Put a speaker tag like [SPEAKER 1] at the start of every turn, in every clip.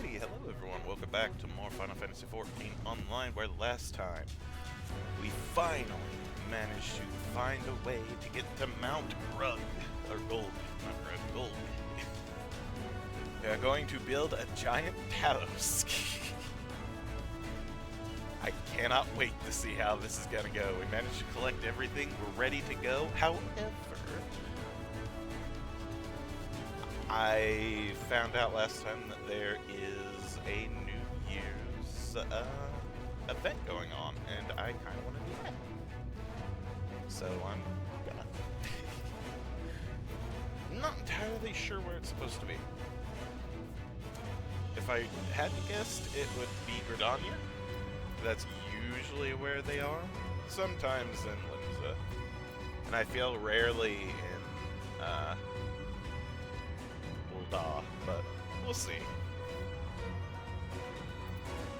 [SPEAKER 1] Alrighty, hello everyone, welcome back to more Final Fantasy XIV Online, where last time we finally managed to find a way to get to Mount Gulg, or Gulg, not Gulg, Gulg. We are going to build a giant Talos. I cannot wait to see how this is gonna go. We managed to collect everything, we're ready to go. However, I found out last time that there is a New Year's event going on, and I kind of want to do that. So I'm gonna. Not entirely sure where it's supposed to be. If I had to guess, it would be Gridania. That's usually where they are. Sometimes in Limsa. And I feel rarely in, but we'll see.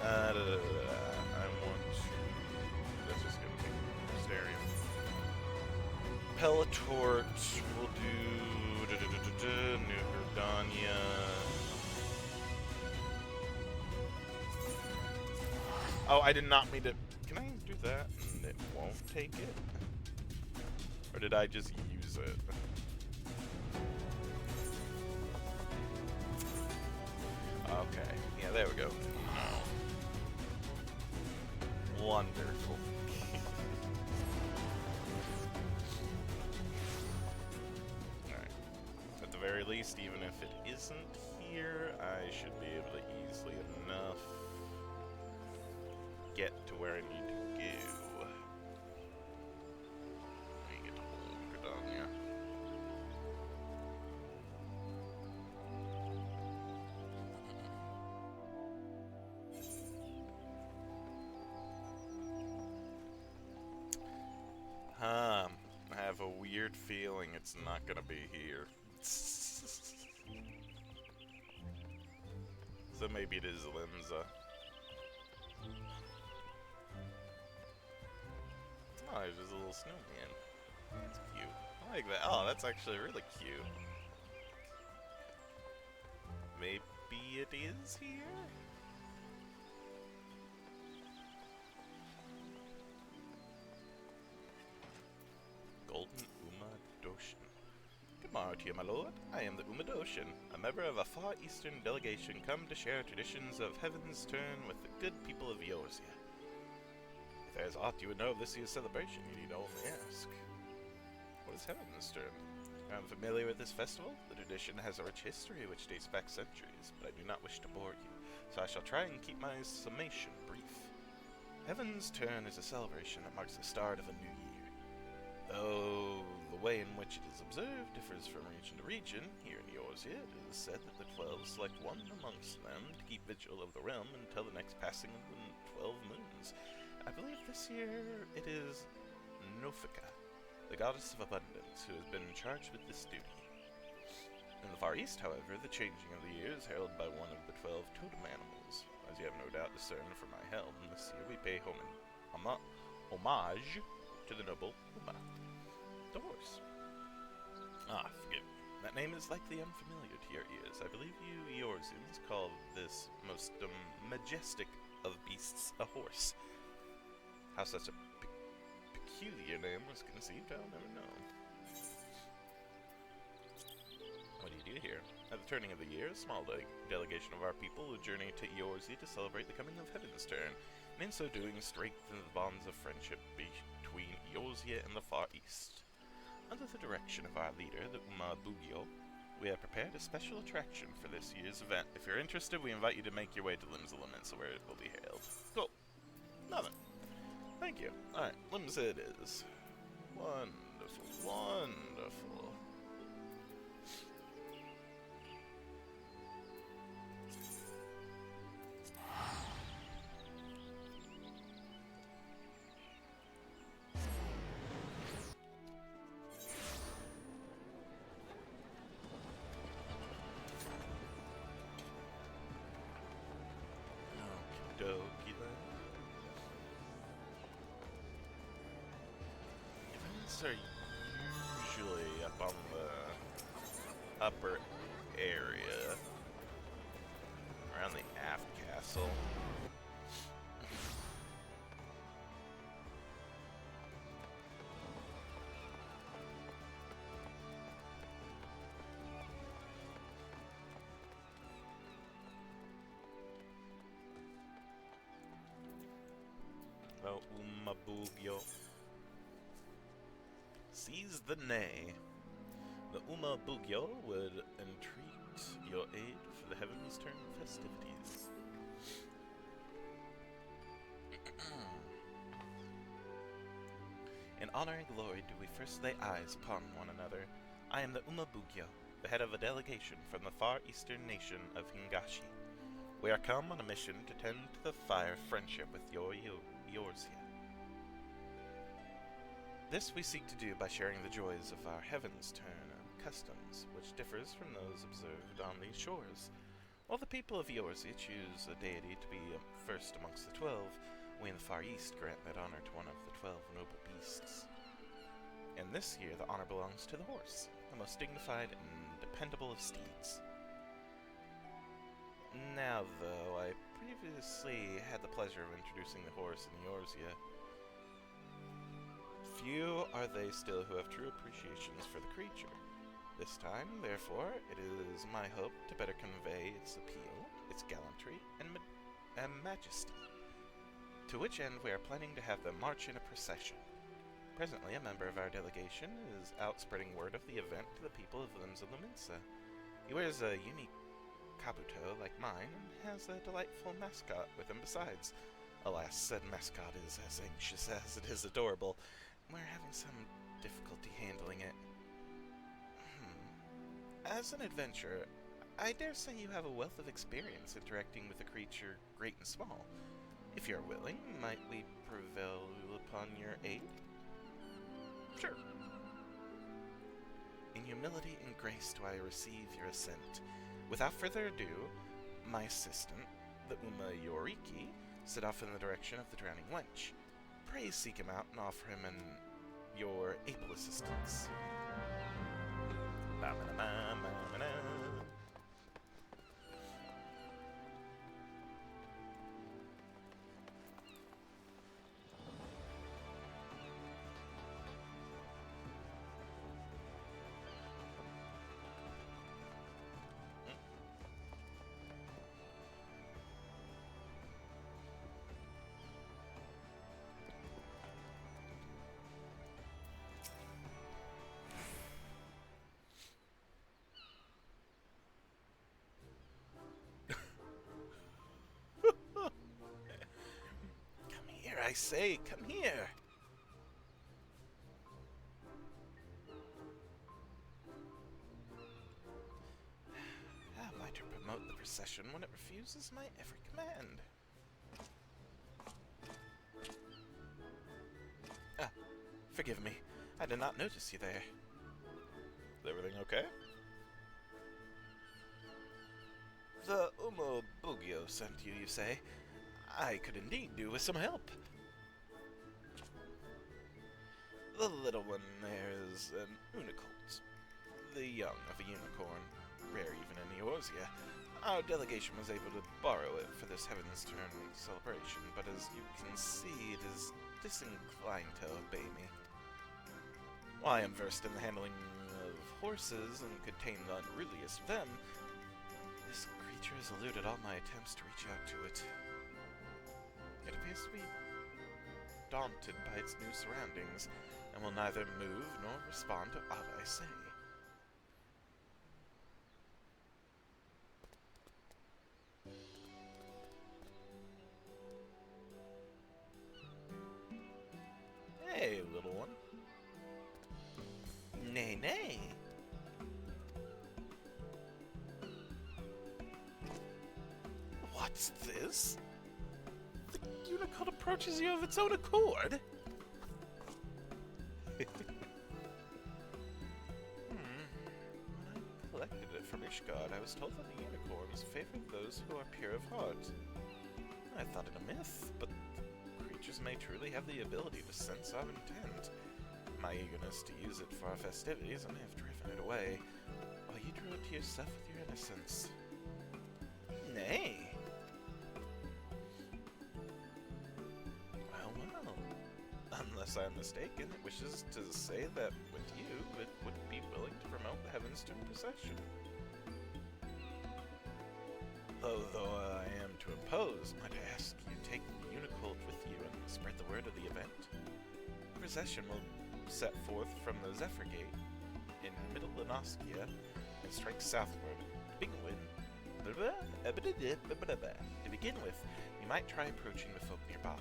[SPEAKER 1] I want to... That's just gonna be stereo. Pelletort, we'll do... New Gridania. Oh, I did not mean to... Can I do that and it won't take it? Or did I just use it? Okay. Yeah, there we go. No. Wonderful. Alright. At the very least, even if it isn't here, I should be able to easily enough get to where I need to go. Let me get to Old Gridania. I have a weird feeling it's not gonna be here. So maybe it is Limsa. Oh, there's just a little snowman. That's cute. I like that. Oh, that's actually really cute. Maybe it is here? Golden Uma Doshin. Good morrow to you, my lord. I am the Uma Doshin, a member of a Far Eastern delegation come to share traditions of Heaven's Turn with the good people of Eorzea. If there is aught you would know of this year's celebration, you need only ask. What is Heaven's Turn? I am familiar with this festival. The tradition has a rich history which dates back centuries, but I do not wish to bore you, so I shall try and keep my summation brief. Heaven's Turn is a celebration that marks the start of a new year. Though the way in which it is observed differs from region to region, here in Eorzea it is said that the 12 select one amongst them to keep vigil of the realm until the next passing of the 12 moons. I believe this year it is Nofika, the goddess of abundance, who has been charged with this duty. In the Far East, however, the changing of the year is heralded by one of the 12 totem animals. As you have no doubt discerned from my helm, this year we pay homage to the noble Uma, the horse. Ah, forgive me. That name is likely unfamiliar to your ears. I believe you Eorzeans call this most majestic of beasts a horse. How such a peculiar name was conceived, I'll never know. What do you do here? At the turning of the year, a small delegation of our people will journey to Eorzea to celebrate the coming of Heaven's Turn, and in so doing strengthen the bonds of friendship between Eorzea and the Far East. Under the direction of our leader, the Uma Bugyo, we have prepared a special attraction for this year's event. If you're interested, we invite you to make your way to Limsa, where it will be held. Cool. Nothing. Thank you. Alright, Limsa it is. Wonderful, wonderful. Okie dokie then. Events are usually up on the upper area, around the castle. Well, Umabugyo. Seize the Nay. The Umabugyo would entreat your aid for the Heaven's Turn festivities. In honor and glory do we first lay eyes upon one another. I am the Umabugyo, the head of a delegation from the far eastern nation of Hingashi. We are come on a mission to tend to the fire of friendship with yours here. This we seek to do by sharing the joys of our Heaven's Turn customs, which differs from those observed on these shores. While the people of Eorzea choose a deity to be first amongst the 12, we in the Far East grant that honor to one of the 12 noble beasts. And this year the honor belongs to the horse, the most dignified and dependable of steeds. Now, though, I previously had the pleasure of introducing the horse in Eorzea. Few are they still who have true appreciations for the creature. This time, therefore, it is my hope to better convey its appeal, its gallantry, and majesty. To which end we are planning to have them march in a procession. Presently, a member of our delegation is out spreading word of the event to the people of Limsa Luminsa. He wears a unique kabuto like mine, and has a delightful mascot with him besides. Alas, said mascot is as anxious as it is adorable. We're having some difficulty handling it. As an adventurer, I dare say you have a wealth of experience interacting with a creature great and small. If you're willing, might we prevail upon your aid? Sure. In humility and grace do I receive your assent. Without further ado, my assistant, the Uma Yoriki, set off in the direction of the drowning wench. Pray seek him out and offer him your able assistance. I say, come here. How am I to promote the procession when it refuses my every command? Ah, forgive me. I did not notice you there. Is everything okay? The Umo Bugyo sent you, you say? I could indeed do with some help. The little one there is an unicorn, the young of a unicorn, rare even in Eorzea. Our delegation was able to borrow it for this Heaven's Turn celebration, but as you can see, it is disinclined to obey me. While I am versed in the handling of horses and could tame the unruliest of them, this creature has eluded all my attempts to reach out to it. It appears to be daunted by its new surroundings, and will neither move nor respond to aught I say. Hey, little one. Nay, nay. What's this? The unicorn approaches you of its own accord? When I collected it from Ishgard, I was told that the unicorns favor those who are pure of heart. I thought it a myth, but creatures may truly have the ability to sense our intent. My eagerness to use it for our festivities, I may have driven it away, while you drew it to yourself with your innocence. Nay. unless I am mistaken, it wishes to say that with you, it would be willing to promote the Heavens Turn procession. Though I am to oppose, might I ask you take the Unicult with you and spread the word of the event? The procession will set forth from the Zephyr Gate in Middle Lenoskia and strike southward. To begin with, you might try approaching the folk nearby.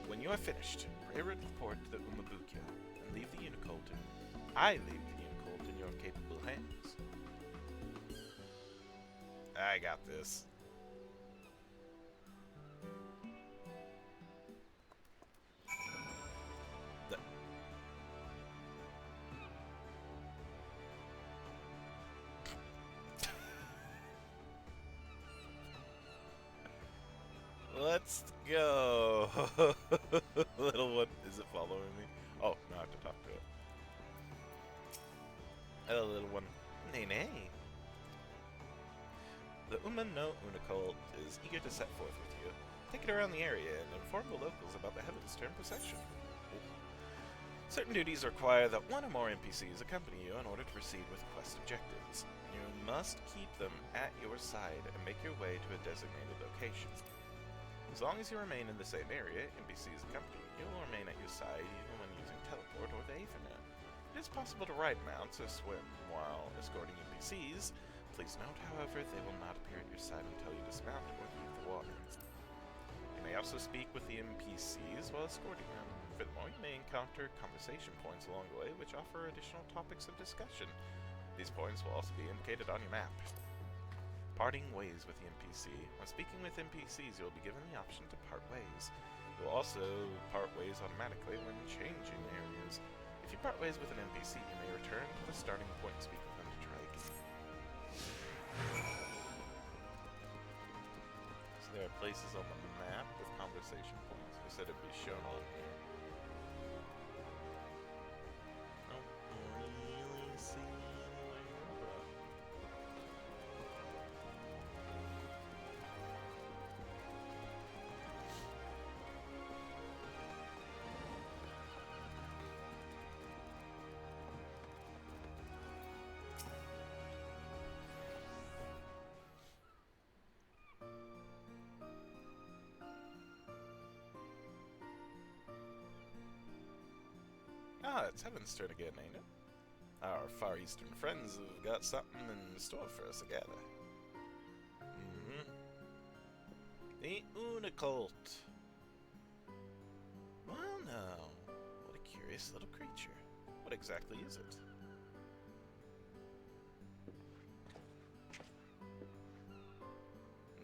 [SPEAKER 1] When you are finished, pray report to the Umabukia and leave the Unicult I leave the Unicult in your capable hands. I got this. Let's go. Little one, is it following me? Oh, no, I have to talk to it. Hello, little one. Nay, nay. The no Unicult is eager to set forth with you. Take it around the area and inform the locals about the Heavens Turn procession. Certain duties require that one or more NPCs accompany you in order to proceed with quest objectives. You must keep them at your side and make your way to a designated location. As long as you remain in the same area, NPCs accompanying you will remain at your side even when using teleport or the Aethernet. It is possible to ride mounts or swim while escorting NPCs. Please note, however, they will not appear at your side until you dismount or leave the water. You may also speak with the NPCs while escorting them. Furthermore, you may encounter conversation points along the way which offer additional topics of discussion. These points will also be indicated on your map. Parting ways with the NPC. When speaking with NPCs, you will be given the option to part ways. You will also part ways automatically when changing areas. If you part ways with an NPC, you may return to the starting point and speak with them to try again. So there are places on the map with conversation points. I said it'd be shown on here. I don't really see anywhere, but... Ah, it's Heaven's turn again, ain't it? Our Far Eastern friends have got something in store for us together. The Unicult. Well, now, what a curious little creature. What exactly is it?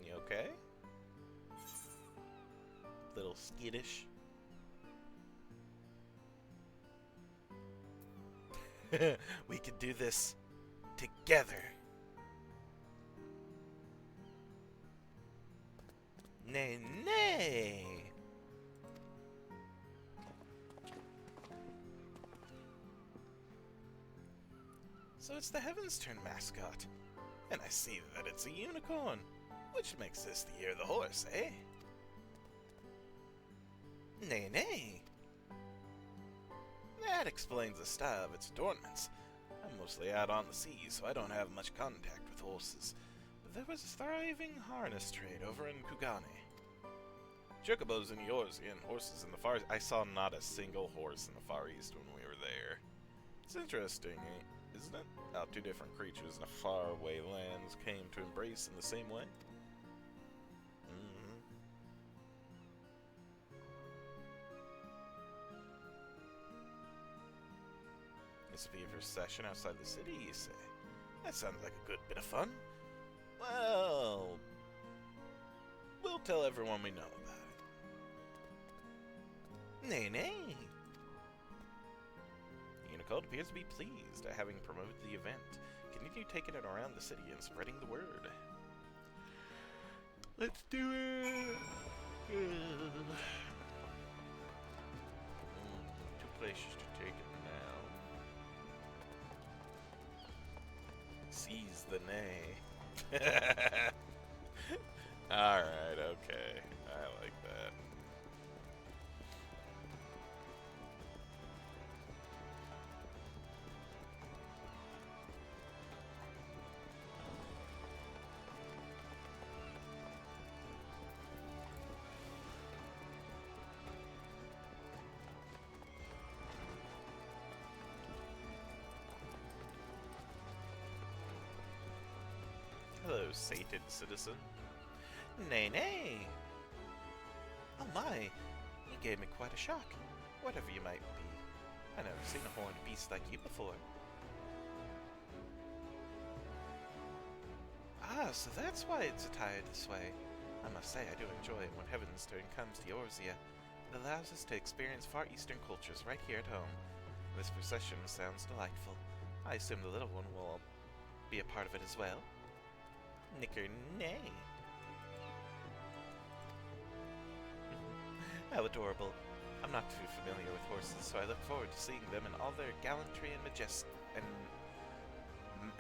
[SPEAKER 1] You okay? Little skittish. We can do this together. Nay, nay. So it's the Heavens Turn mascot. And I see that it's a unicorn. Which makes this the year of the horse, eh? Nay, nay. That explains the style of its adornments. I'm mostly out on the sea, so I don't have much contact with horses. But there was a thriving harness trade over in Kugane. Chocobos in Eorzea and horses in the Far East. I saw not a single horse in the Far East when we were there. It's interesting, isn't it? How two different creatures in a faraway lands came to embrace in the same way. This will be a procession outside the city, you say? That sounds like a good bit of fun. Well, we'll tell everyone we know about it. Nay, nay. Unicult appears to be pleased at having promoted the event. Continue taking it around the city and spreading the word. Let's do it! Two places to take it now. Seize the nay. Alright, okay. I like that. Hello, sated citizen.
[SPEAKER 2] Nay, nay! Oh my, you gave me quite a shock, whatever you might be. I've never seen a horned beast like you before. Ah, so that's why it's attired this way. I must say I do enjoy it when Heaven's Turn comes to Eorzea. It allows us to experience Far Eastern cultures right here at home. This procession sounds delightful. I assume the little one will be a part of it as well. Nicker nay. How adorable. I'm not too familiar with horses, so I look forward to seeing them in all their gallantry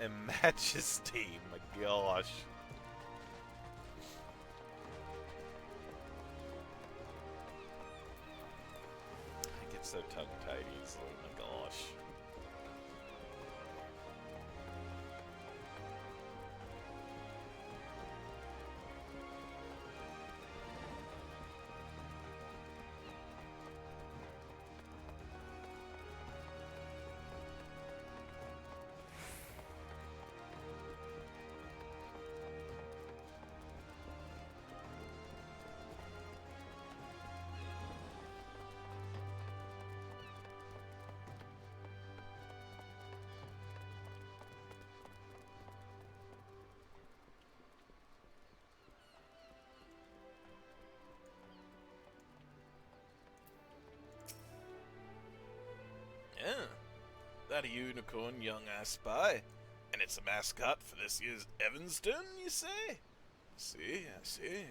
[SPEAKER 2] and majesty. My gosh.
[SPEAKER 1] I get so tongue-tied easily, my gosh.
[SPEAKER 2] Yeah, that a unicorn, young I spy, and it's a mascot for this year's Evanston, you say? I see.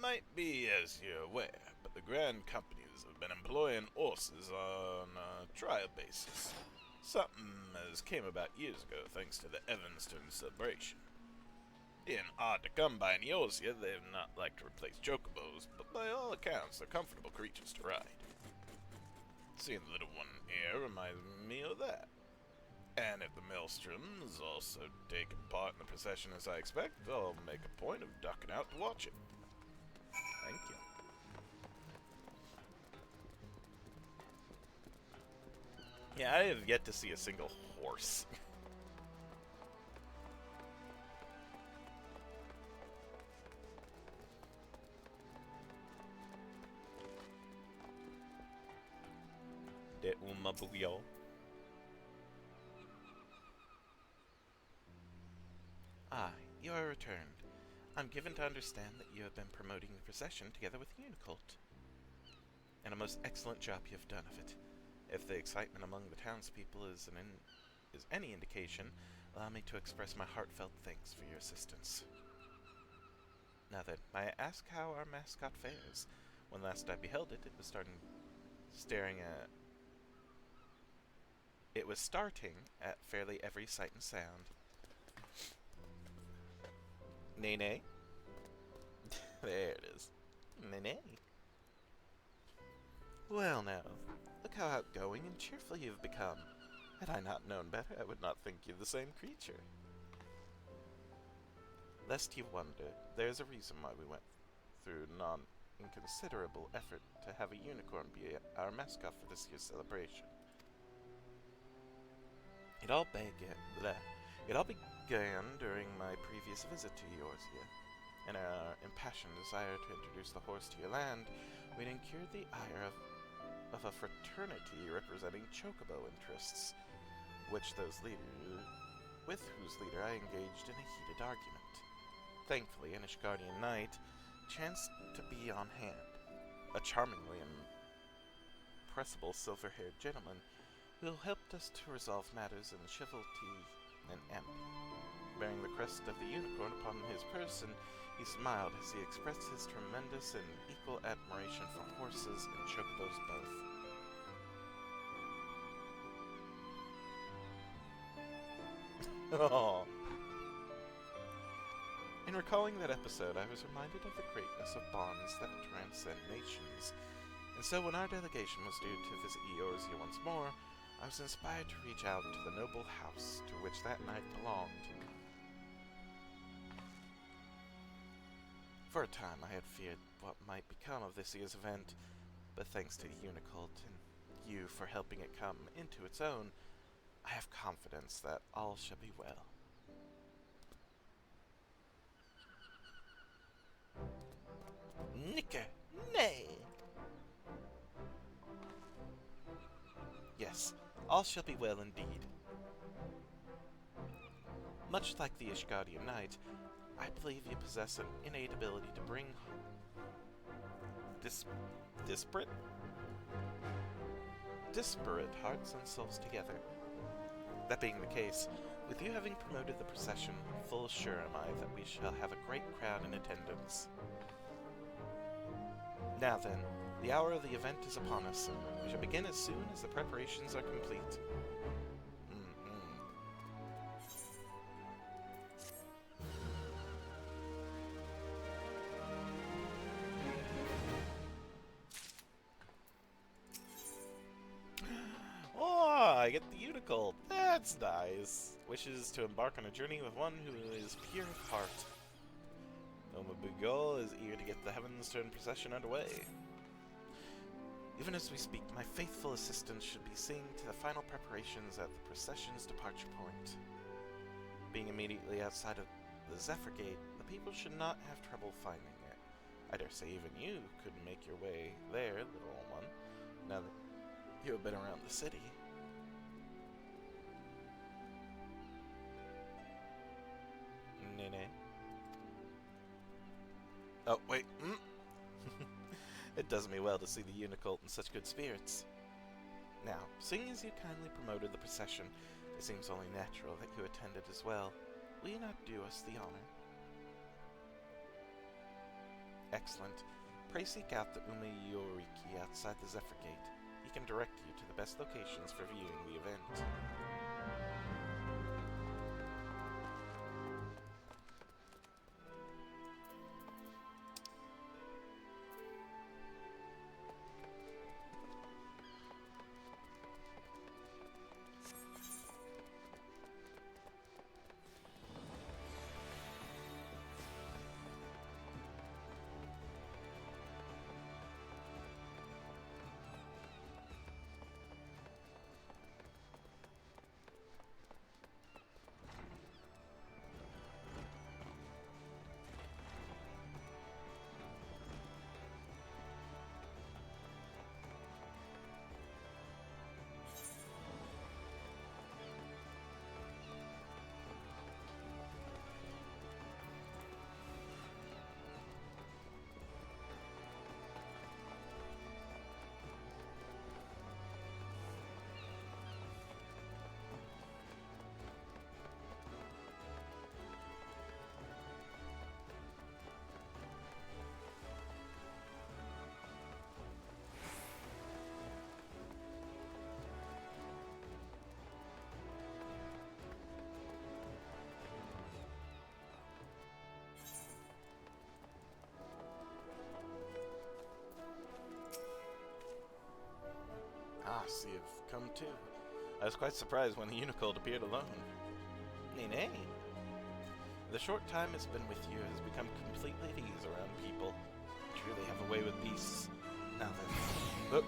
[SPEAKER 2] Might be as you're aware, but the grand companies have been employing horses on a trial basis. Something as came about years ago thanks to the Evanston celebration. Being hard to come by in Eorzea, they've not like to replace chocobos, but by all accounts, they're comfortable creatures to ride. Seeing the little one here reminds me of that. And if the Maelstrom is also taking part in the procession as I expect, I'll make a point of ducking out to watch it. Thank you.
[SPEAKER 1] Yeah, I have yet to see a single horse. De uma bugyo.
[SPEAKER 2] Ah, you are returned. I'm given to understand that you have been promoting the procession together with the Unicult. And a most excellent job you have done of it. If the excitement among the townspeople is any indication, allow me to express my heartfelt thanks for your assistance. Now then, may I ask how our mascot fares? When last I beheld it, it was starting at fairly every sight and sound.
[SPEAKER 1] Nay.
[SPEAKER 2] There it is. Nay. Well now, look how outgoing and cheerful you've become. Had I not known better, I would not think you the same creature. Lest you wonder, there is a reason why we went through non-inconsiderable effort to have a unicorn be our mascot for this year's celebration. It all began during my previous visit to Eorzea. In our impassioned desire to introduce the horse to your land, we'd incurred the ire of a fraternity representing chocobo interests, with whose leader I engaged in a heated argument. Thankfully, an Ishgardian knight chanced to be on hand, a charmingly impressible silver-haired gentleman who helped us to resolve matters in chivalry and amity. Bearing the crest of the unicorn upon his person, he smiled as he expressed his tremendous and equal admiration for horses and chocobos both. Oh. In recalling that episode, I was reminded of the greatness of bonds that transcend nations, and so when our delegation was due to visit Eorzea once more, I was inspired to reach out to the noble house to which that knight belonged. For a time I had feared what might become of this year's event, but thanks to the Unicult and you for helping it come into its own, I have confidence that all shall be well. all shall be well indeed. Much like the Ishgardian Knight, I believe you possess an innate ability to bring disparate hearts and souls together. That being the case, with you having promoted the procession, full sure am I that we shall have a great crowd in attendance. Now then, the hour of the event is upon us. We shall begin as soon as the preparations are complete. Oh, I get the Unicold. That's nice. Wishes to embark on a journey with one who is pure of heart. Oma Bugol is eager to get the Heaven's Turn procession underway. Even as we speak, my faithful assistant should be seeing to the final preparations at the procession's departure point. Being immediately outside of the Zephyr Gate, the people should not have trouble finding it. I dare say even you could make your way there, little one, now that you have been around the city. Nene. Oh, wait. It does me well to see the Unicult in such good spirits. Now, seeing as you kindly promoted the procession, it seems only natural that you attended as well. Will you not do us the honor? Excellent. Pray seek out the Uma Yoriki outside the Zephyr Gate. He can direct you to the best locations for viewing the event. So you've come too. I was quite surprised when the Unicold appeared alone. Nay. The short time it's been with you has become completely at ease around people. You truly have a way with beasts. Now then,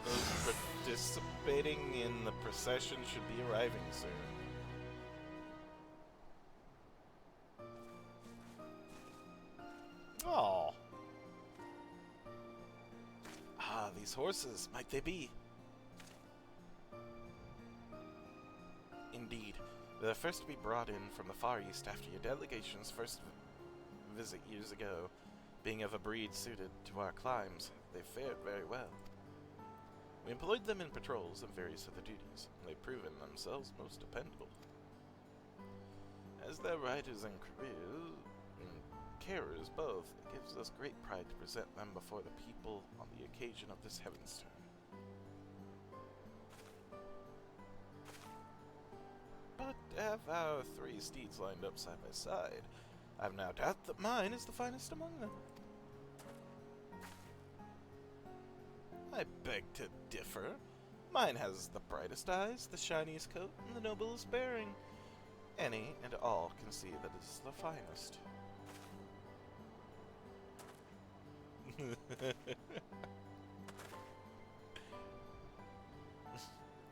[SPEAKER 2] those participating in the procession should be arriving soon. Oh. Ah, these horses, might they be? Indeed. They're the first to be brought in from the Far East after your delegation's first visit years ago. Being of a breed suited to our climes, they fared very well. We employed them in patrols and various other duties, and they've proven themselves most dependable. As their riders and carers both, it gives us great pride to present them before the people on the occasion of this Heaven's Turn. But to have our three steeds lined up side by side, I've no doubt that mine is the finest among them. I beg to differ. Mine has the brightest eyes, the shiniest coat, and the noblest bearing. Any and all can see that it is the finest.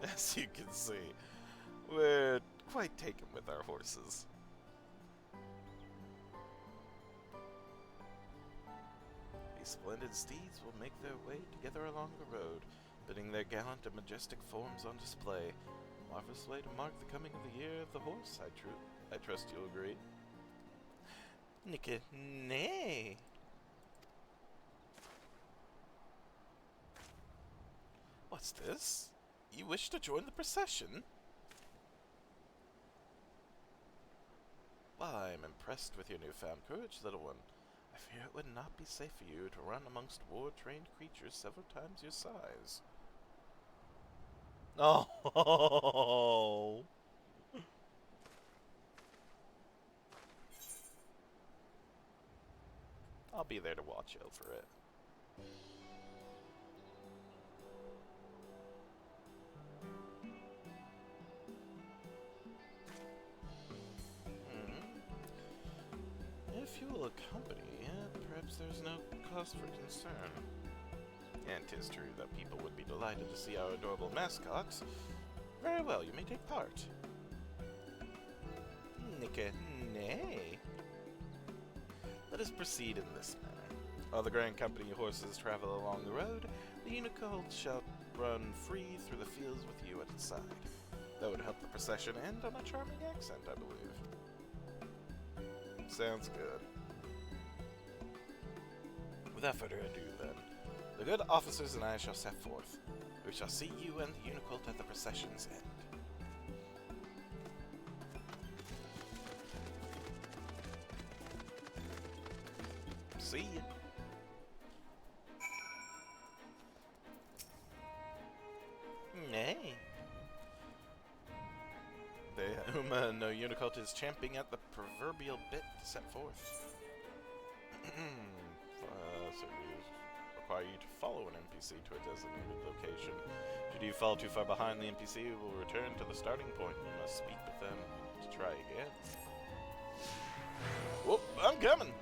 [SPEAKER 2] As you can see, we're quite taken with our horses. These splendid steeds will make their way together along the road, putting their gallant and majestic forms on display. A marvelous way to mark the coming of the year of the horse, I trust you'll agree. Nay. What's this? You wish to join the procession? Well, I am impressed with your newfound courage, little one. I fear it would not be safe for you to run amongst war-trained creatures several times your size.
[SPEAKER 1] Oh!
[SPEAKER 2] I'll be there to watch over it. If you will accompany, perhaps there's no cause for concern. And 'tis true that people would be delighted to see our adorable mascot. Very well, you may take part. Nay. Let us proceed in this manner. While the Grand Company horses travel along the road, the unicolt shall run free through the fields with you at its side. That would help the procession end on a charming accent, I believe. Sounds good. Without further ado, then, the good officers and I shall set forth. We shall see you and the unicolt at the procession's end. See ya. Nay. The no unicolt is champing at the proverbial bit to set forth. So we require you to follow an NPC to a designated location. Should you fall too far behind, the NPC will return to the starting point. You must speak with them to try again. Whoop, I'm coming!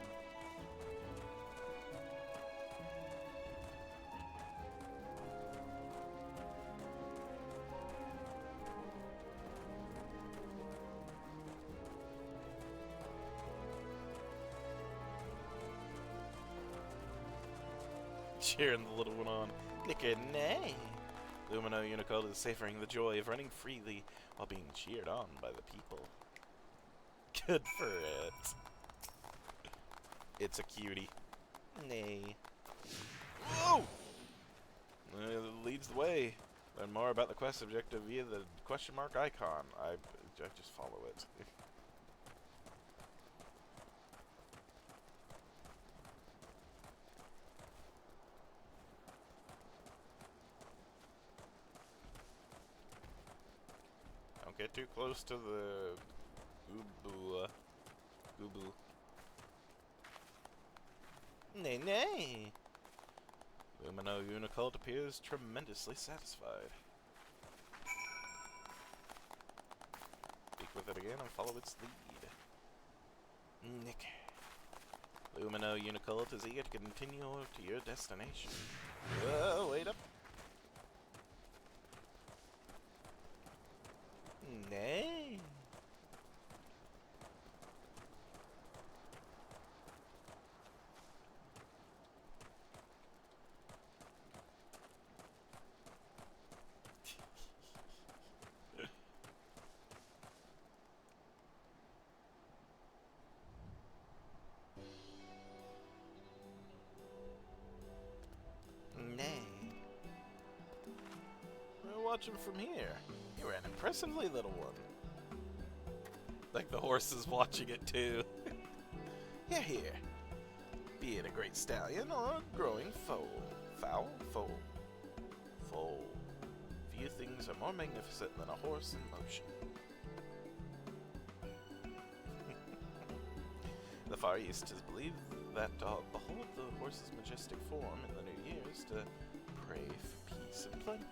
[SPEAKER 2] Cheering the little one on. Nay. Lumino Unicolt is savoring the joy of running freely while being cheered on by the people. Good for it. It's a cutie. Nay. Whoa! Leads the way. Learn more about the quest objective via the question mark icon. I just follow it. Don't get too close to the Goobu. Nay. Lumino Unicolt appears tremendously satisfied. Speak with it again and follow its lead. Lumino Unicolt is eager to continue to your destination. Whoa, wait up. Nay. We'll watch him from here. You are an impressively little one. Like the horse is watching it too. Here. Be it a great stallion or a growing foal. Foal. Few things are more magnificent than a horse in motion. The Far East is believed that behold the horse's majestic form in the new years to pray for peace and plenty.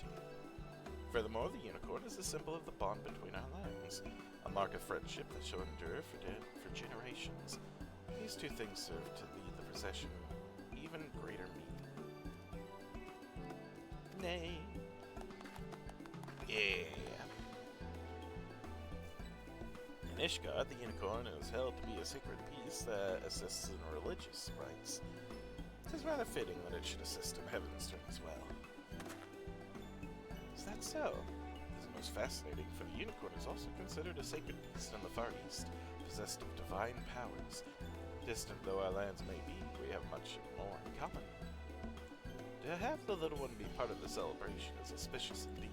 [SPEAKER 2] Furthermore, the unicorn is a symbol of the bond between our lands, a mark of friendship that shall endure for generations. These two things serve to lead the procession even greater meaning. Nay. Yeah. In Ishgard, the unicorn is held to be a sacred beast that assists in religious rites. It is rather fitting that it should assist in heaven's turn as well. That's so. This is most fascinating, for the unicorn is also considered a sacred beast in the Far East, possessed of divine powers. Distant though our lands may be, we have much more in common. To have the little one be part of the celebration is auspicious indeed.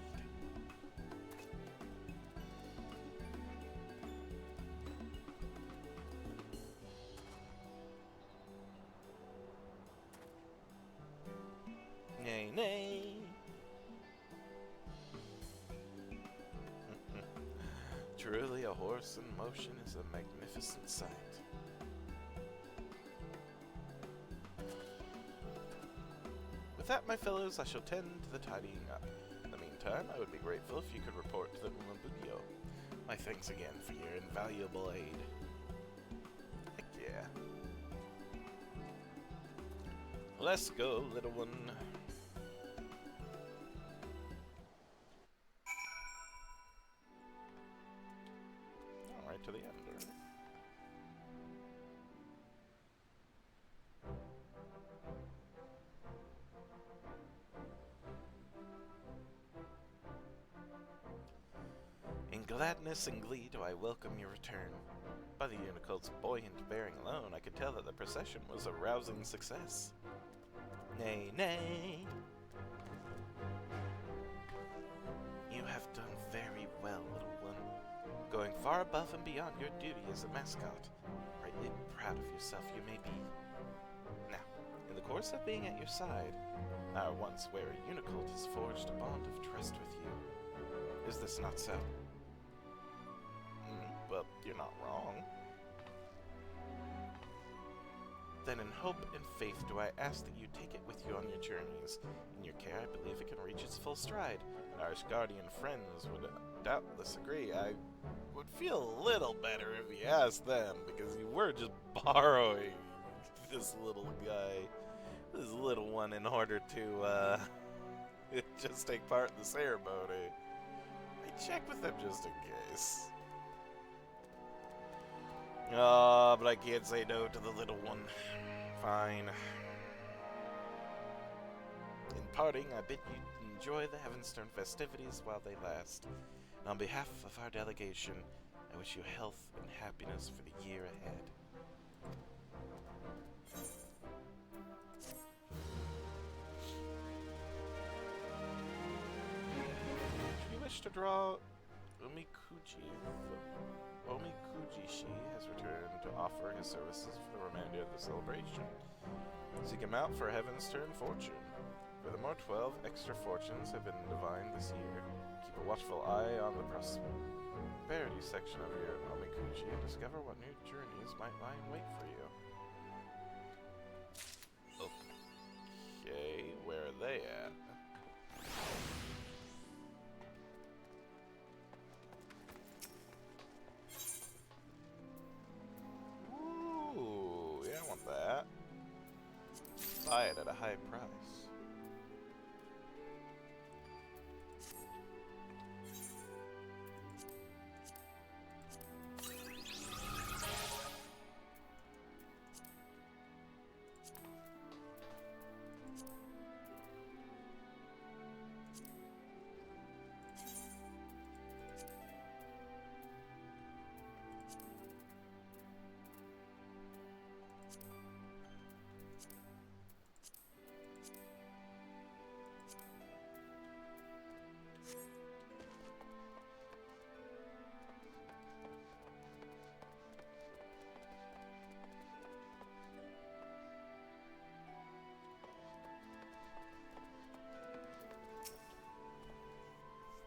[SPEAKER 2] Nay, nay. Truly, a horse in motion is a magnificent sight. With that, my fellows, I shall tend to the tidying up. In the meantime, I would be grateful if you could report to the Umabugyo. My thanks again for your invaluable aid. Heck yeah. Let's go, little one. Alright, to the end. In gladness and glee do I welcome your return. By the Unicult's buoyant bearing alone, I could tell that the procession was a rousing success. Nay, nay. You have done very well, little one, going far above and beyond your duty as a mascot. Rightly proud of yourself you may be. Now, in the course of being at your side, our once wary Unicult has forged a bond of trust with you. Is this not so? Well, you're not wrong. Then in hope and faith do I ask that you take it with you on your journeys. In your care, I believe it can reach its full stride. Our Asgardian friends would doubtless agree. I would feel a little better if you asked them, because you were just borrowing this little guy, this little one, in order to just take part in the ceremony. I check with them just in case. But I can't say no to the little one. Fine. In parting, I bid you enjoy the Heavenstern festivities while they last. And on behalf of our delegation, I wish you health and happiness for the year ahead. Should you wish to draw Omikuji? Omikuji-shi has returned to offer his services for the remainder of the celebration. Seek him out for Heavenstern fortune. Furthermore, 12 extra fortunes have been divined this year. Keep a watchful eye on the prosperity section of your Omikuji and discover what new journeys might lie in wait for you. Okay, where are they at? Ooh, yeah, I want that. Buy it at a high price.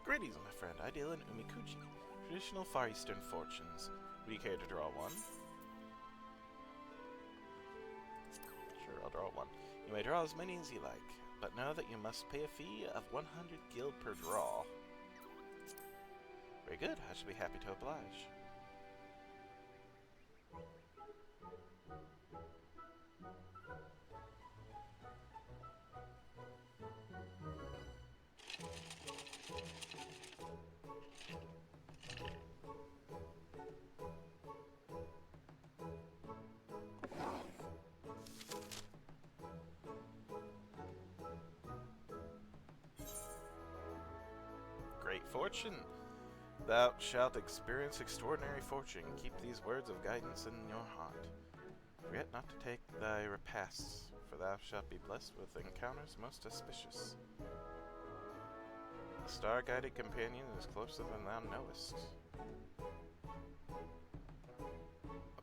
[SPEAKER 2] Greetings, my friend. I deal in Umikuji, traditional Far Eastern fortunes. Would you care to draw one? Sure, I'll draw one. You may draw as many as you like, but know that you must pay a fee of 100 gil per draw. Very good. I shall be happy to oblige. fortune. Thou shalt experience extraordinary fortune. Keep these words of guidance in your heart. Forget not to take thy repasts, for thou shalt be blessed with encounters most auspicious. A star-guided companion is closer than thou knowest.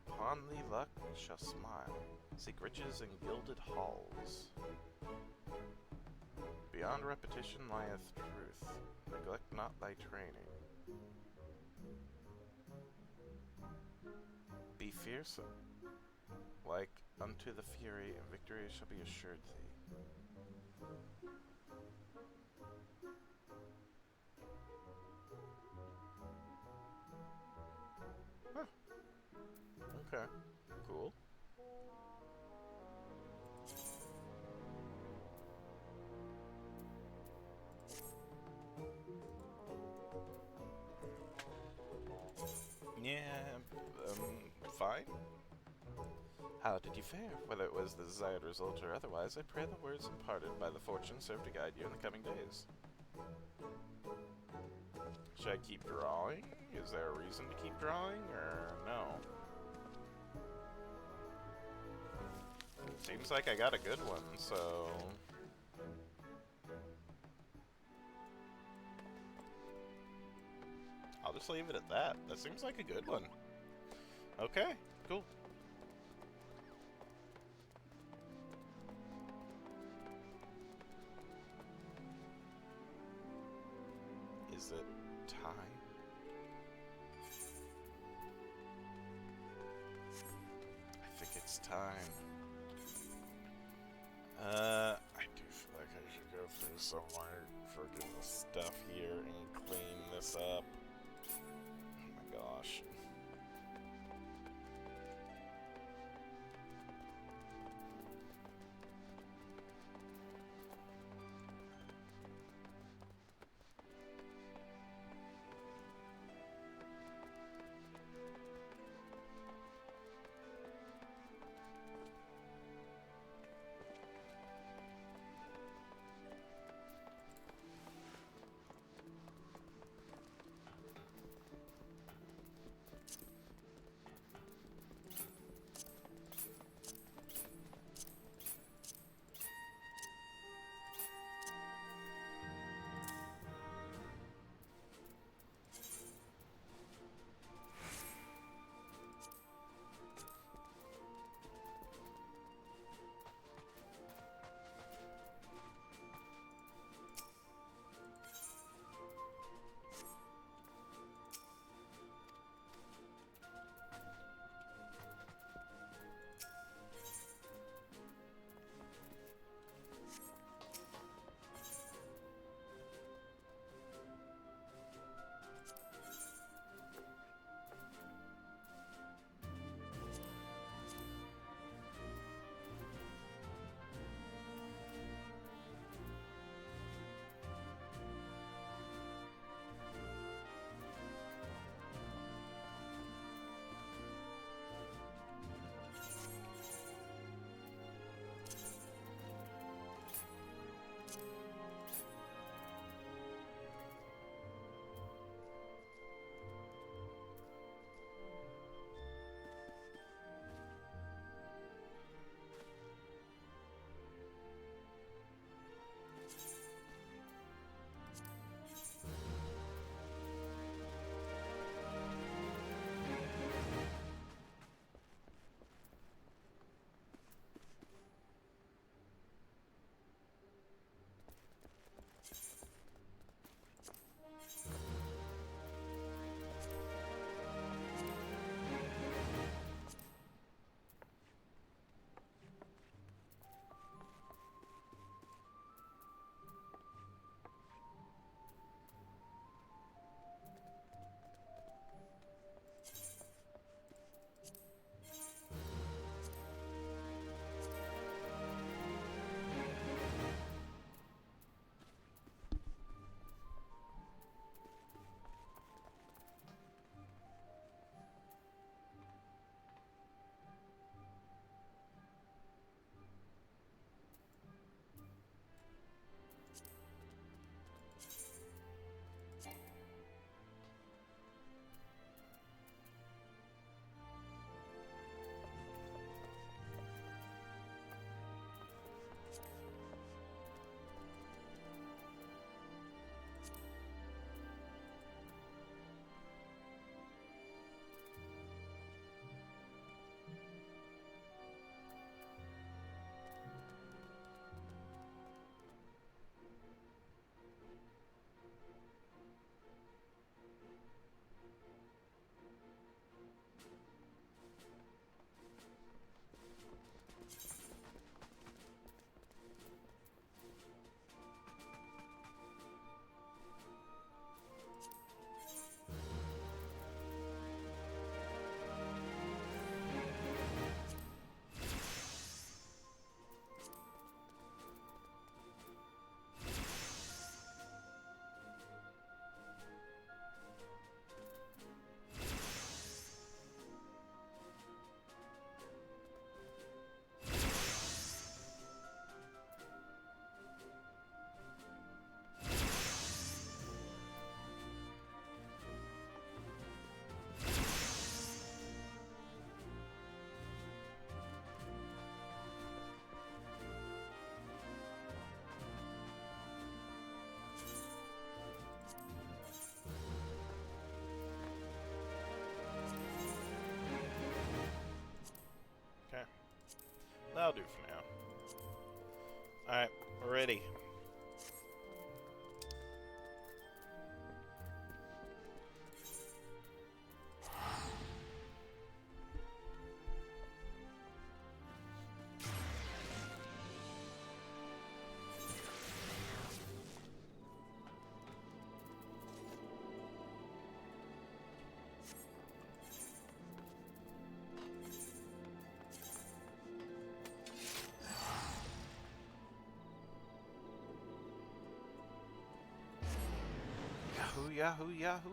[SPEAKER 2] Upon thee luck shall smile. Seek riches in gilded halls. Beyond repetition lieth truth. Neglect not thy training. Be fearsome, like unto the fury, and victory shall be assured thee. Huh. Okay. Cool. Yeah, fine. How did you fare? Whether it was the desired result or otherwise, I pray the words imparted by the fortune serve to guide you in the coming days. Should I keep drawing? Is there a reason to keep drawing, or no? Seems like I got a good one, so... I'll just leave it at that. That seems like a good one. Okay, cool. Is it time? I think it's time. I do feel like I should go through some of my freaking stuff here and clean this up. Oh my gosh.
[SPEAKER 1] That'll do for now. Alright, we're ready. Yahoo, yahoo, yahoo.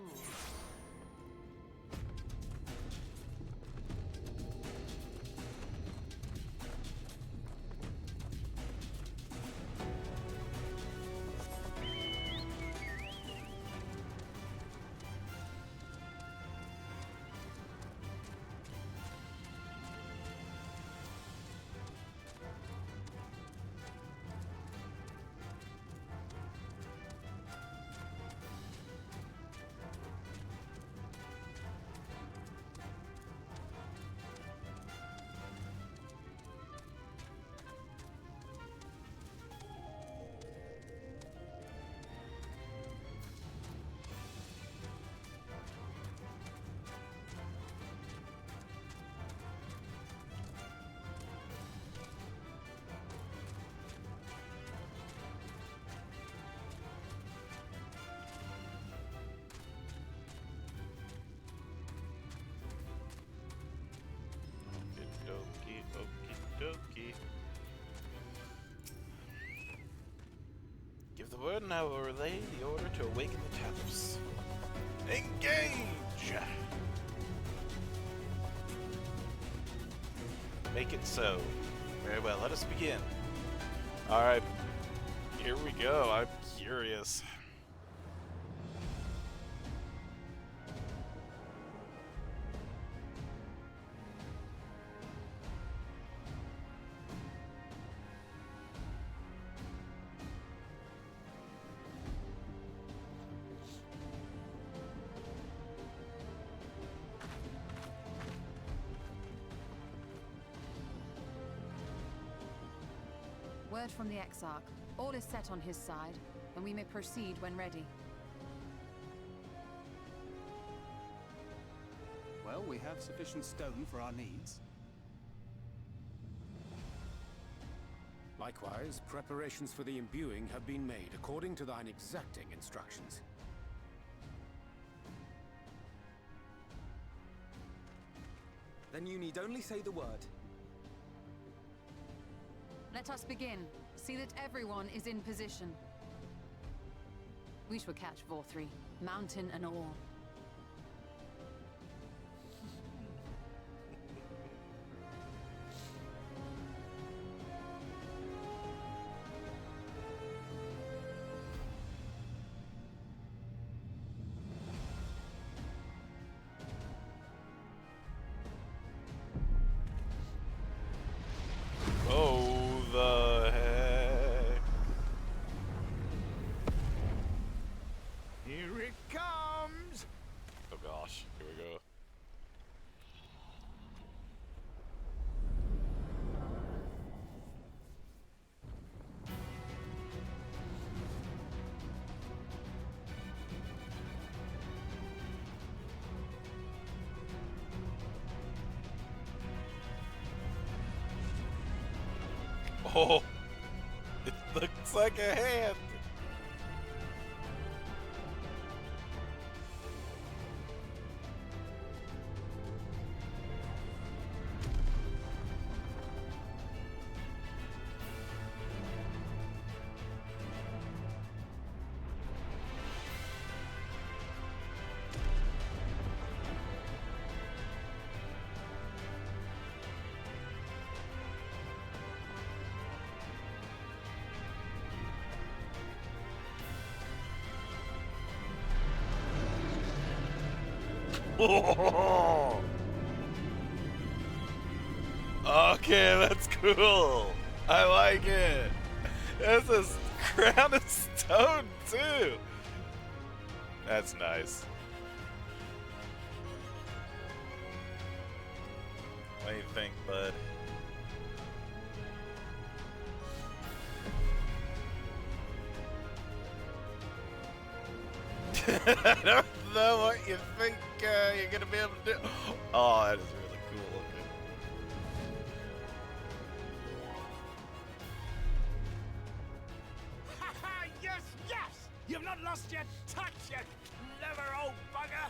[SPEAKER 1] Okie dokie. Give the word and I will relay the order to awaken the Talos. Engage! Make it so. Very well, let us begin. Alright, here we go. I'm curious.
[SPEAKER 3] Word from the Exarch. All is set on his side, and we may proceed when ready.
[SPEAKER 4] Well, we have sufficient stone for our needs. Likewise, preparations for the imbuing have been made according to thine exacting instructions.
[SPEAKER 5] Then you need only say the word.
[SPEAKER 3] Let us begin. See that everyone is in position. We shall catch Vorthri, mountain and all.
[SPEAKER 1] Oh, the heck.
[SPEAKER 5] Here it comes!
[SPEAKER 1] Oh gosh, here we go. Oh, it looks like a hand. Okay, that's cool. I like it. That's a crown of stone too. That's nice. What do you think, bud? I don't know what you think you're gonna be able to do. Oh, that is really cool looking.
[SPEAKER 6] Ha ha! Yes, yes! You've not lost your touch, you clever old bugger!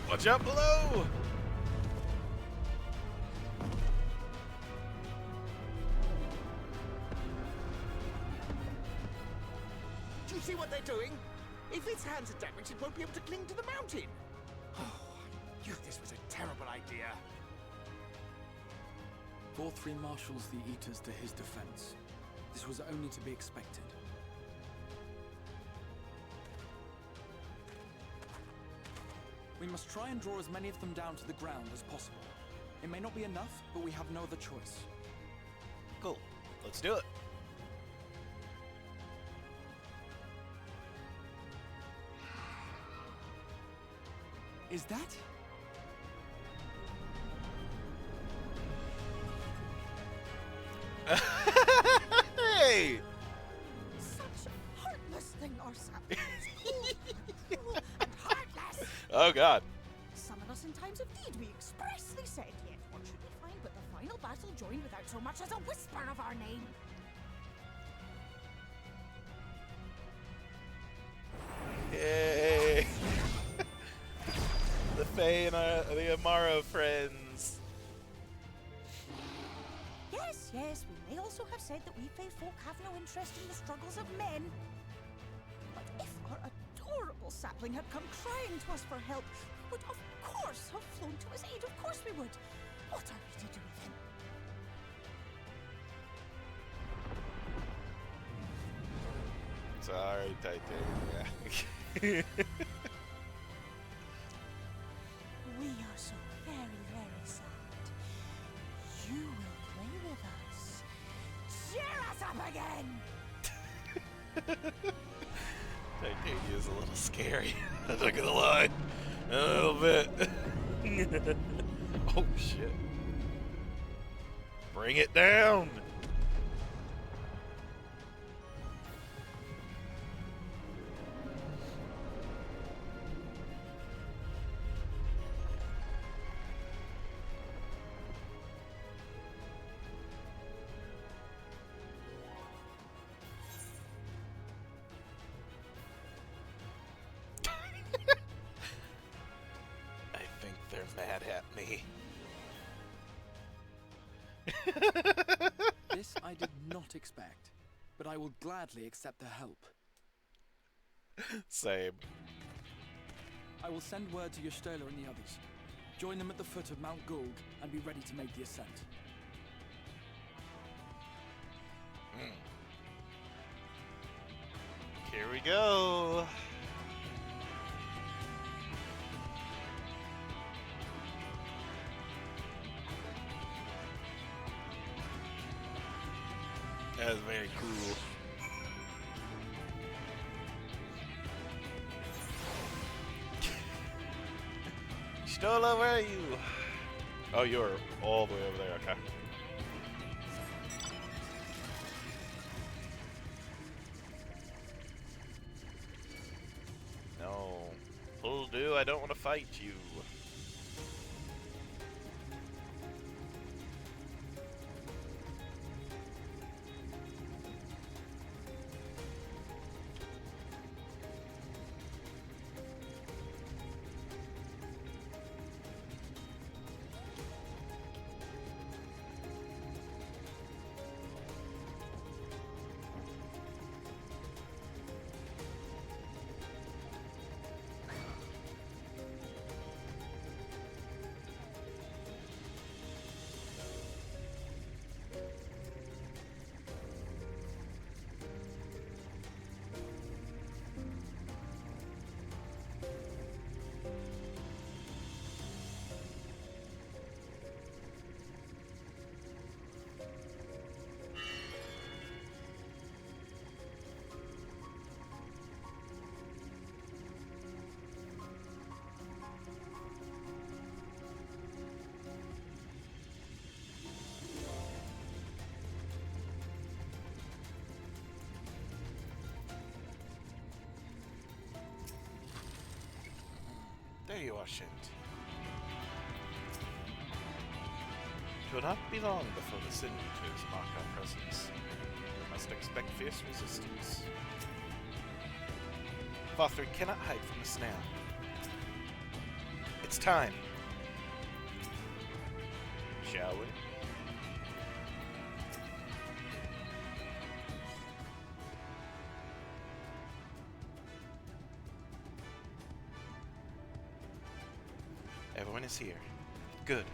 [SPEAKER 1] Watch out below!
[SPEAKER 6] Do you see what they're doing? If its hands are damaged, it won't be able to cling to the mountain. Oh, I knew this was a terrible idea.
[SPEAKER 5] 4-3 marshals the Eaters to his defense. This was only to be expected. We must try and draw as many of them down to the ground as possible. It may not be enough, but we have no other choice.
[SPEAKER 1] Cool. Let's do it.
[SPEAKER 5] Is that?
[SPEAKER 1] Hey!
[SPEAKER 7] Such a heartless thing, Orsa. Cruel and heartless.
[SPEAKER 1] Oh god.
[SPEAKER 7] Summon us in times of need, we expressly said, yet what should we find but the final battle joined without so much as a whisper of our name?
[SPEAKER 1] Yay! The Fae and the Amaro friends.
[SPEAKER 7] Yes, yes, we may also have said that we Fae folk have no interest in the struggles of men. But if our adorable sapling had come crying to us for help, we would of course have flown to his aid, of course we would. What are we to do then?
[SPEAKER 1] Sorry, Titania.
[SPEAKER 7] We are so very, very sad. You will play with us. Cheer us up again!
[SPEAKER 1] Titania's a little scary. I'm not gonna lie. A little bit. Oh shit. Bring it down! I think they're mad at me.
[SPEAKER 5] This I did not expect, but I will gladly accept the help.
[SPEAKER 1] Same.
[SPEAKER 5] I will send word to Y'shtola and the others. Join them at the foot of Mount Gulg and be ready to make the ascent.
[SPEAKER 1] Here we go. That is very cool. Y'shtola, where are you? Oh, you're all the way over there, okay. No. Will do, I don't want to fight you.
[SPEAKER 2] you, Arshind. It will not be long before the Sin Eaters mark our presence. We must expect fierce resistance. Vothri cannot hide from us now. It's time. Shall we? Everyone is here. Good.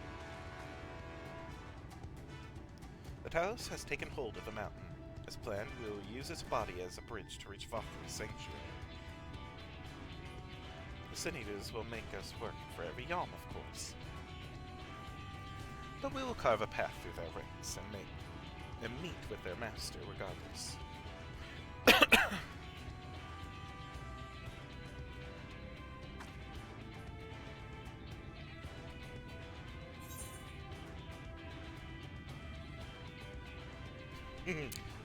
[SPEAKER 2] The Talos has taken hold of the mountain. As planned, we will use its body as a bridge to reach Vothri's sanctuary. The Sin Eaters will make us work for every yalm, of course. But we will carve a path through their ranks and meet with their master regardless.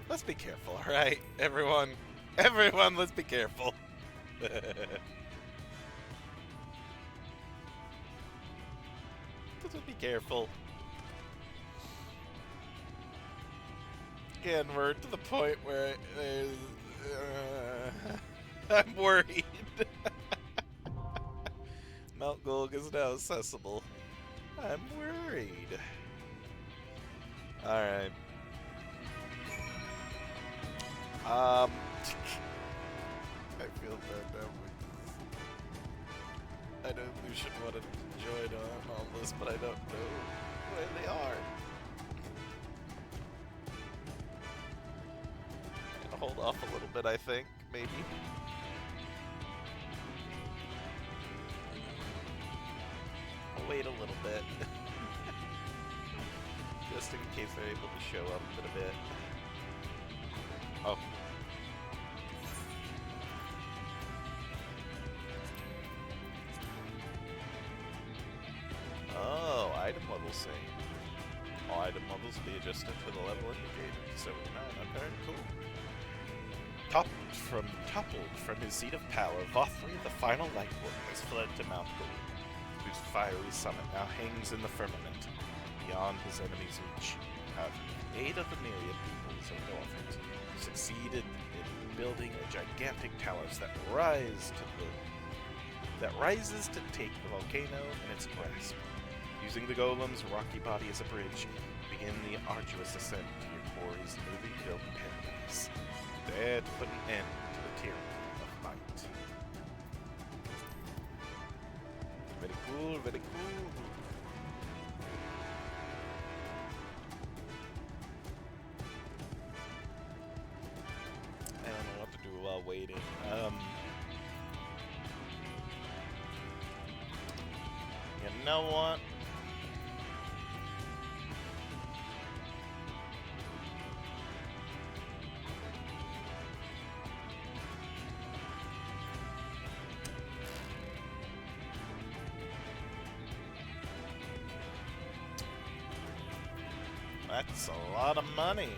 [SPEAKER 2] Let's be careful, alright? Everyone, let's be careful. Let's be careful. Again, we're to the point where I'm worried. Mount Gulg is now accessible. I'm worried. Alright. I feel bad now. I know Lucian wanted to join on all this, but I don't know where they are. I'm gonna hold off a little bit, I think, maybe. I'll wait a little bit. Just in case they're able to show up in a bit. Oh. Oh, item level save. All item levels be adjusted to the level indicated. 79, okay, cool. Toppled from his seat of power, Vothri, the final Lightwood, has fled to Mount Gulg, whose fiery summit now hangs in the firmament, beyond his enemy's reach. However, with the aid of the myriad peoples of Northern, who succeeded in building a gigantic talus that rises to take the volcano in its grasp. Using the golem's rocky body as a bridge, begin the arduous ascent to your quarry's newly built paradise, there to put an end to the tyranny of might. Very cool, very cool. I don't know what to do while waiting. You know what? That's a lot of money.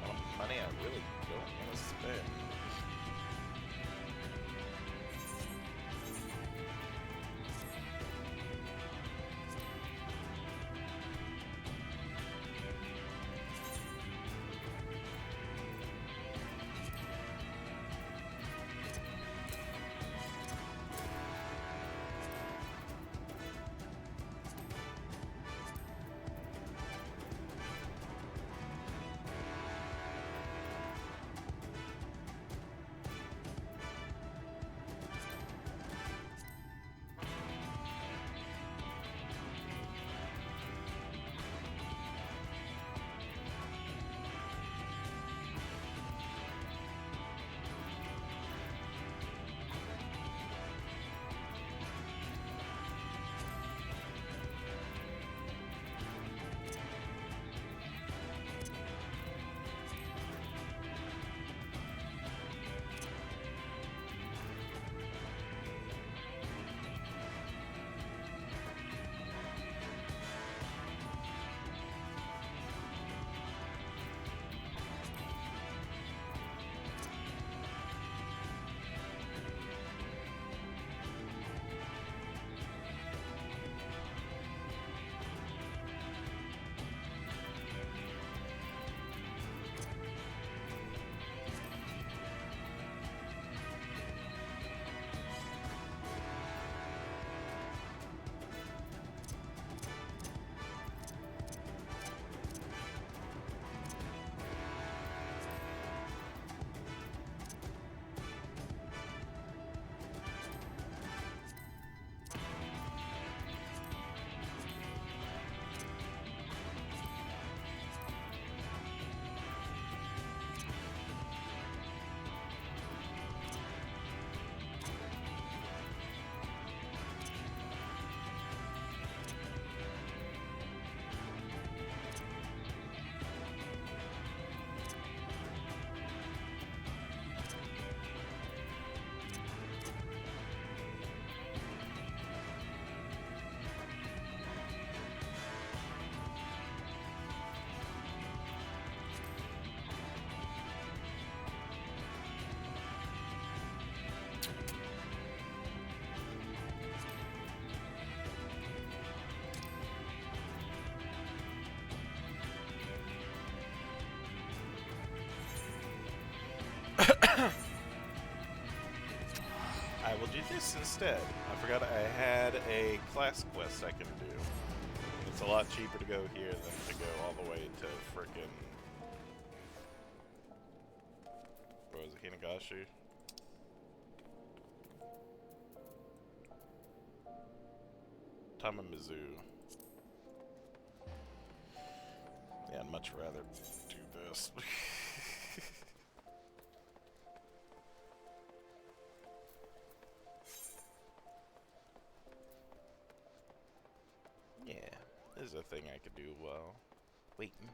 [SPEAKER 2] A lot of money I really don't want to spend.
[SPEAKER 1] I will do this instead. I forgot I had a class quest I can do. It's a lot cheaper to go here than to go all the way to frickin' what was it, Hinagashi? Tamamizu. Yeah, I'd much rather do this. Yeah, this is a thing I could do while waiting.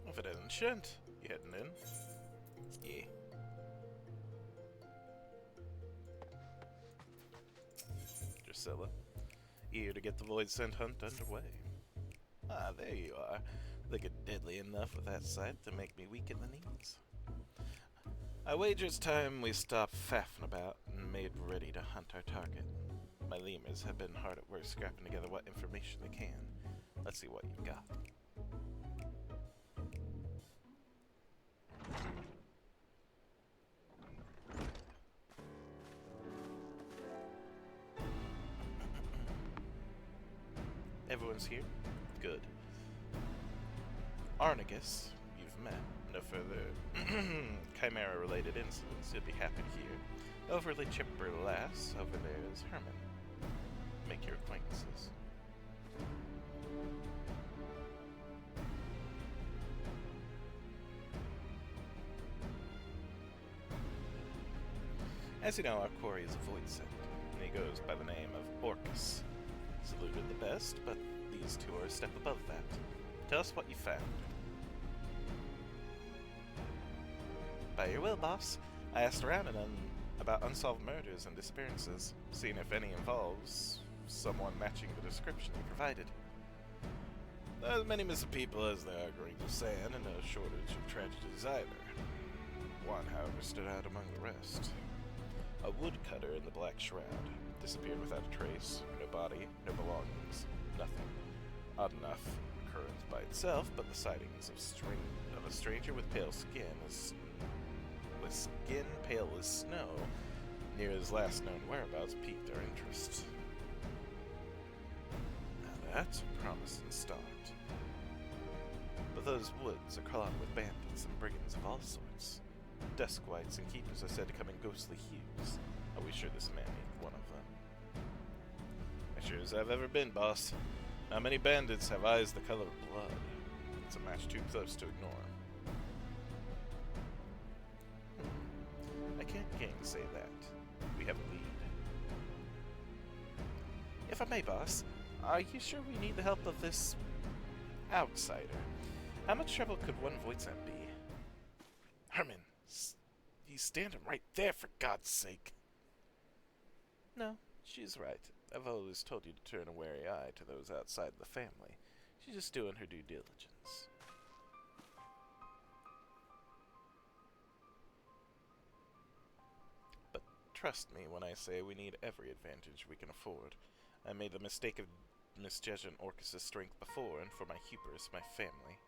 [SPEAKER 1] If it isn't Shent, you heading in? Yeah. Drusilla, eager to get the Void Scent hunt underway. Ah, there you are. Looking deadly enough with that sight to make me weak in the knees. I wager it's time we stop faffing about and made ready to hunt our target. My lemurs have been hard at work scrapping together what information they can. Let's see what you've got. Everyone's here? Good. Arnagus, you've met. No further Chimera-related incidents you'll be happy to hear. Overly chipper lass, over there is Herman. Make your acquaintances. As you know, our quarry is a void scent, and he goes by the name of Orcus. Saluted the best, but these two are a step above that. Tell us what you found. By your will, boss. I asked around about unsolved murders and disappearances, seeing if any involves someone matching the description you provided. There are as many missing people as there are grains of sand, and no shortage of tragedies either. One, however, stood out among the rest. A woodcutter in the Black Shroud. Disappeared without a trace. No body, no belongings. Nothing. Odd enough occurrence by itself, but the sightings of a stranger with pale skin, with skin pale as snow, near his last known whereabouts piqued our interest. Now that's a promising start. But those woods are crawling with bandits and brigands of all sorts. Duskwights and keepers are said to come in ghostly hues. Are we sure this man ain't one of them? As sure as I've ever been, boss. Not many bandits have eyes the color of blood. It's a match too close to ignore. I can't gainsay that. We have a lead. If I may, boss, are you sure we need the help of this outsider? How much trouble could one void scent be? Herman, he's standing right there, for God's sake. No, she's right. I've always told you to turn a wary eye to those outside the family. She's just doing her due diligence. But trust me when I say we need every advantage we can afford. I made the mistake of misjudging Orcus' strength before, and for my hubris, my family,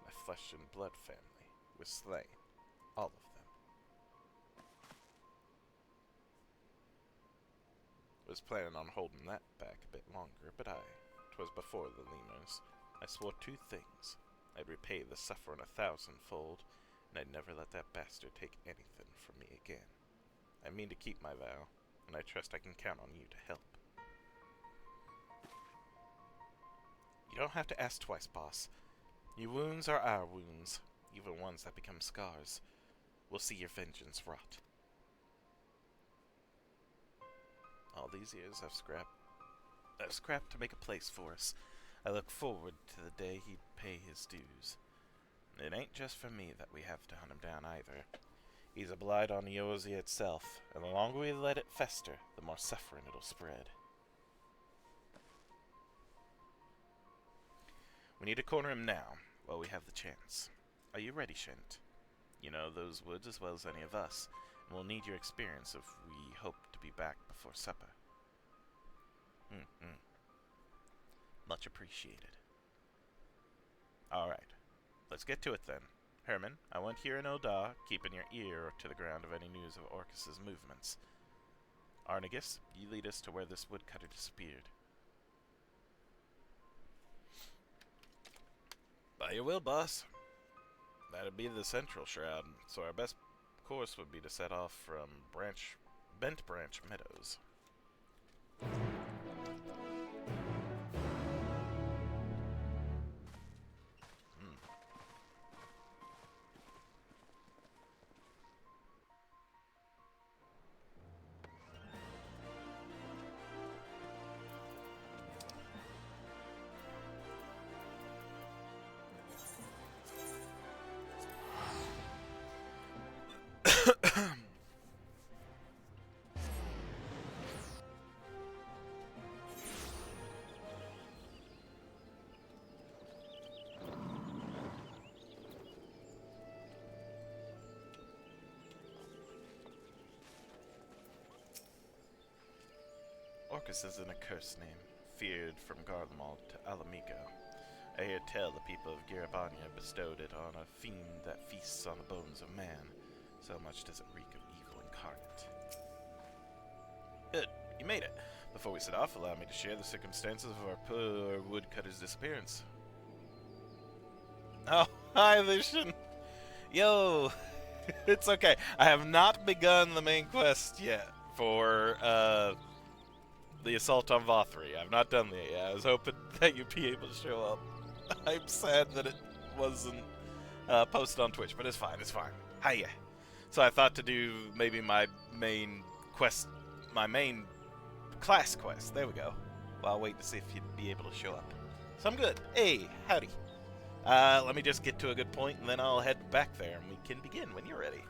[SPEAKER 1] my flesh and blood family, was slain. All of them.
[SPEAKER 2] was planning on holding that back a bit longer, but 'twas before the lemurs. I swore 2 things. I'd repay the sufferer 1,000-fold, and I'd never let that bastard take anything from me again. I mean to keep my vow, and I trust I can count on you to help. You don't have to ask twice, boss. Your wounds are our wounds, even ones that become scars. We'll see your vengeance rot. All these years I've scrapped to make a place for us. I look forward to the day he'd pay his dues. It ain't just for me that we have to hunt him down either. He's a blight on Eorzea itself, and the longer we let it fester, the more suffering it'll spread. We need to corner him now, while we have the chance. Are you ready, Shent? You know those woods as well as any of us, and we'll need your experience if we hope to be back before supper. Much appreciated. Alright, let's get to it then. Herman, I want here in Eldar, keeping your ear to the ground of any news of Orcus's movements. Arnegus, you lead us to where this woodcutter disappeared. By your will, boss. That'd be the central shroud, so our best course would be to set off from Bent Branch Meadows. Orcus is an accursed name, feared from Garlemald to Alamigo. I hear tell the people of Garabania bestowed it on a fiend that feasts on the bones of man. So much does it reek of evil incarnate. Good, you made it. Before we set off, allow me to share the circumstances of our poor woodcutter's disappearance. Oh, hi, Lucian. Yo, it's okay. I have not begun the main quest yet for, the assault on Vothri. I've not done that yet. I was hoping that you'd be able to show up. I'm sad that it wasn't posted on Twitch, but it's fine, it's fine. Hiya. So I thought to do maybe my main quest, my main class quest. There we go. Well, I'll wait to see if you'd be able to show up. So I'm good. Hey, howdy. Let me just get to a good point, and then I'll head back there, and we can begin when you're ready.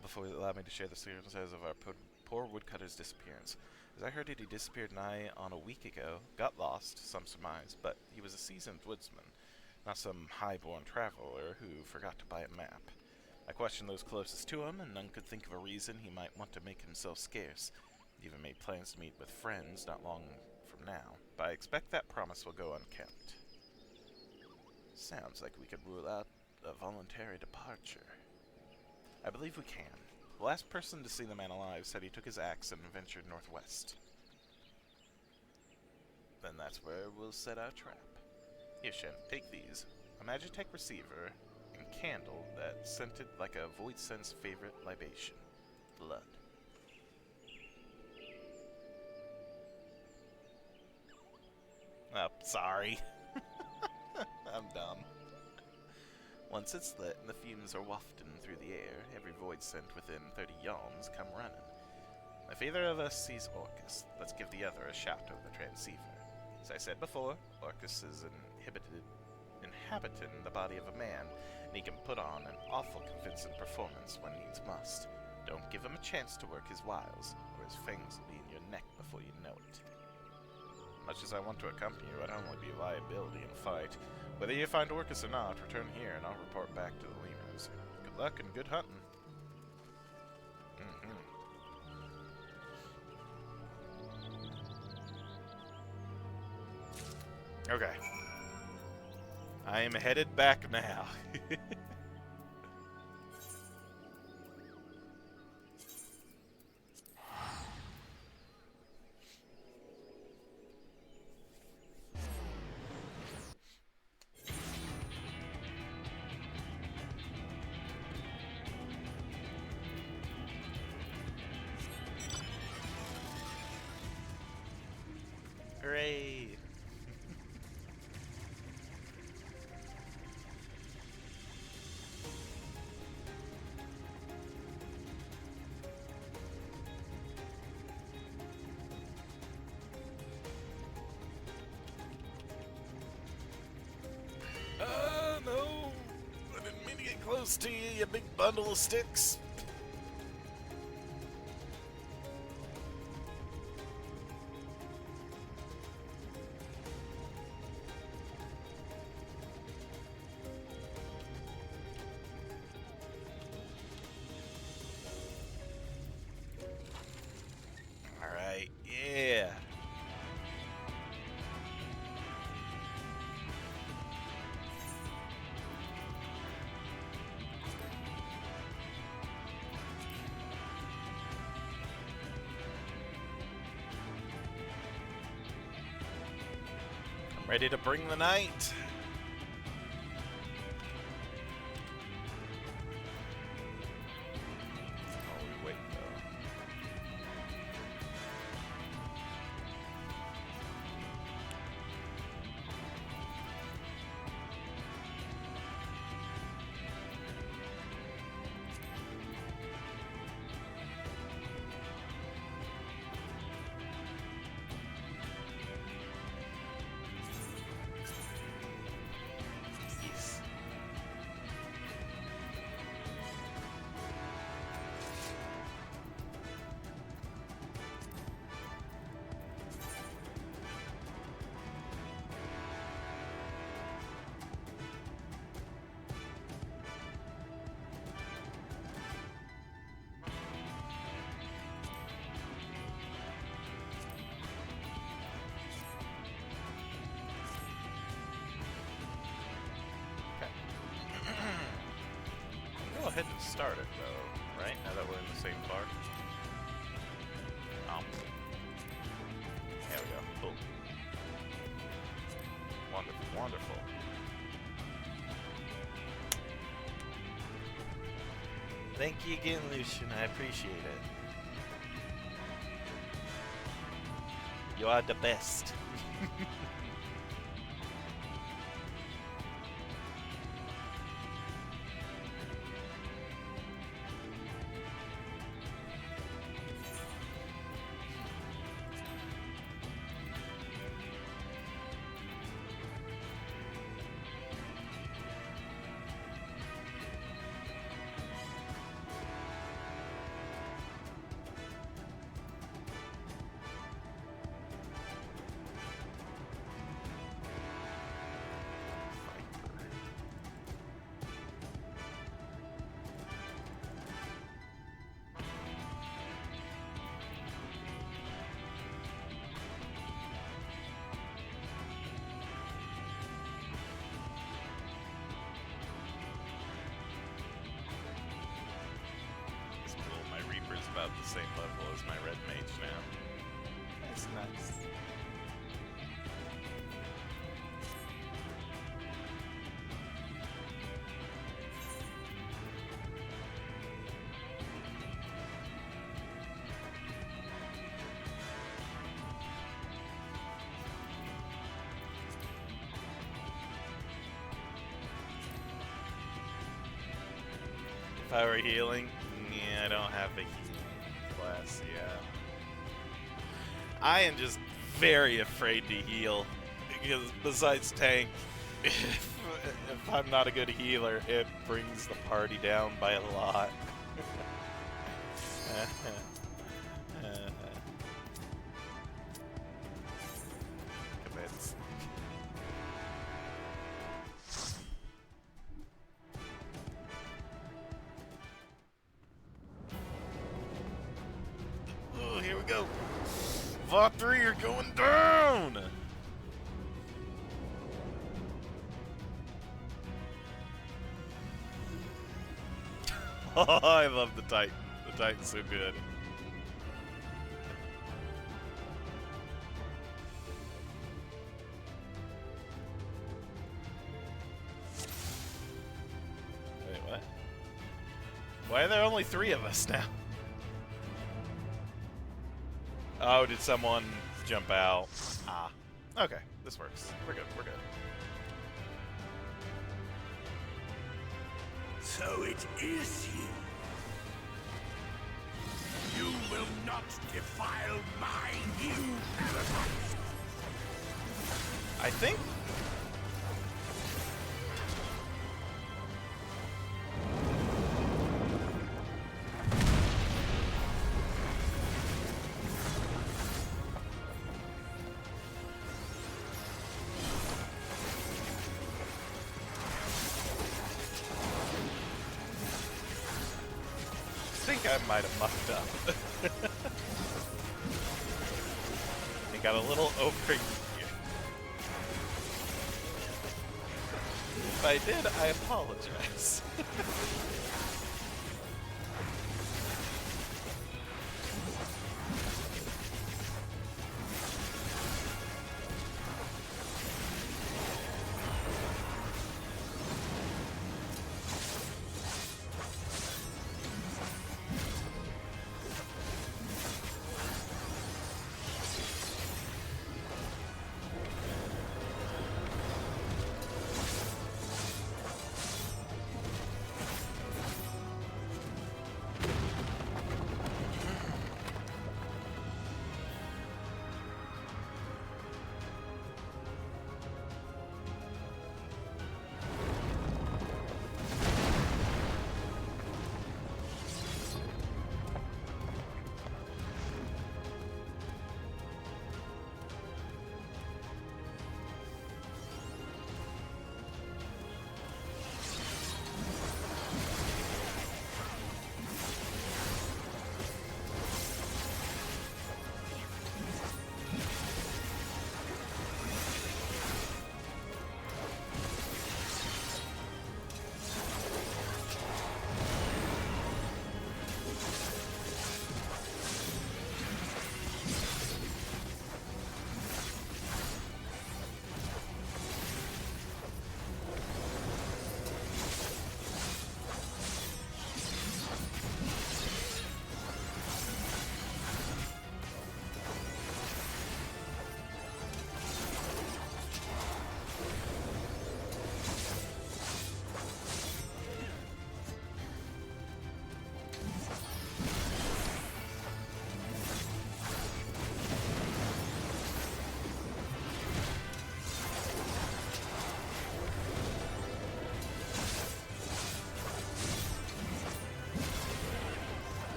[SPEAKER 2] Before you allow me to share the circumstances of our poor woodcutter's disappearance. As I heard it, he disappeared nigh on a week ago, got lost, some surmise, but he was a seasoned woodsman, not some high-born traveler who forgot to buy a map. I questioned those closest to him, and none could think of a reason he might want to make himself scarce. He even made plans to meet with friends not long from now, but I expect that promise will go unkept. Sounds like we could rule out a voluntary departure. I believe we can. The last person to see the man alive said he took his axe and ventured northwest. Then that's where we'll set our trap. Here, Shen, take these. A Magitech receiver and candle that scented like a Void Sense favorite libation. Blood. Oh, sorry. I'm dumb. Once it's lit and the fumes are wafting through the air, every void sent within 30 yalms come running. If either of us sees Orcus, let's give the other a shout over the transceiver. As I said before, Orcus is inhabiting the body of a man, and he can put on an awful convincing performance when needs must. Don't give him a chance to work his wiles, or his fangs will be in your neck before you know it. Much as I want to accompany you, I'd only be a liability in a fight. Whether you find Orcus or not, return here and I'll report back to the lemurs. Good luck and good hunting. Okay. I am headed back now.
[SPEAKER 1] Hooray!
[SPEAKER 2] No! I didn't mean to get close to you, you big bundle of sticks.
[SPEAKER 1] Alright, yeah. I'm ready to bring the night. Oh, we wait though. Yes. Go ahead and start it though, right? Now that we're in the same bar. Oh. There we go. Cool. Wonderful, wonderful. Thank you again, Lucian. I appreciate it. You are the best. It's cool. My Reaper's about the same level as my Red Mage now. That's nice. If I were healing, yeah, I don't have a healing class, yeah. I am just very afraid to heal, because besides tank, if I'm not a good healer, it brings the party down by a lot. Commence. Oh, here we go. VOD 3 are going down! Oh, I love the Titan. The Titan's so good. Wait, what? Why are there only 3 of us now? Oh, did someone jump out? Ah.
[SPEAKER 2] Okay, this works. We're good, we're good.
[SPEAKER 8] So it is you. You will not defile my new paradise.
[SPEAKER 2] I think... I think I might have mucked up. It got a little over here. If I did, I apologize.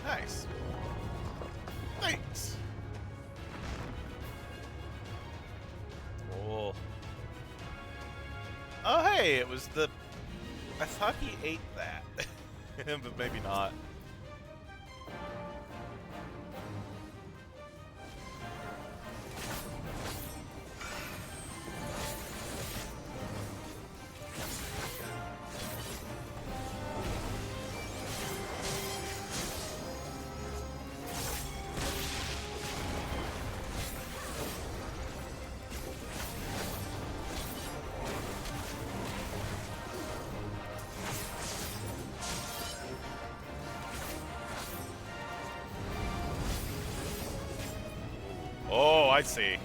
[SPEAKER 2] Nice. Thanks. Cool. Oh, hey, it was the... I thought he ate that. But maybe not. Oh, I see.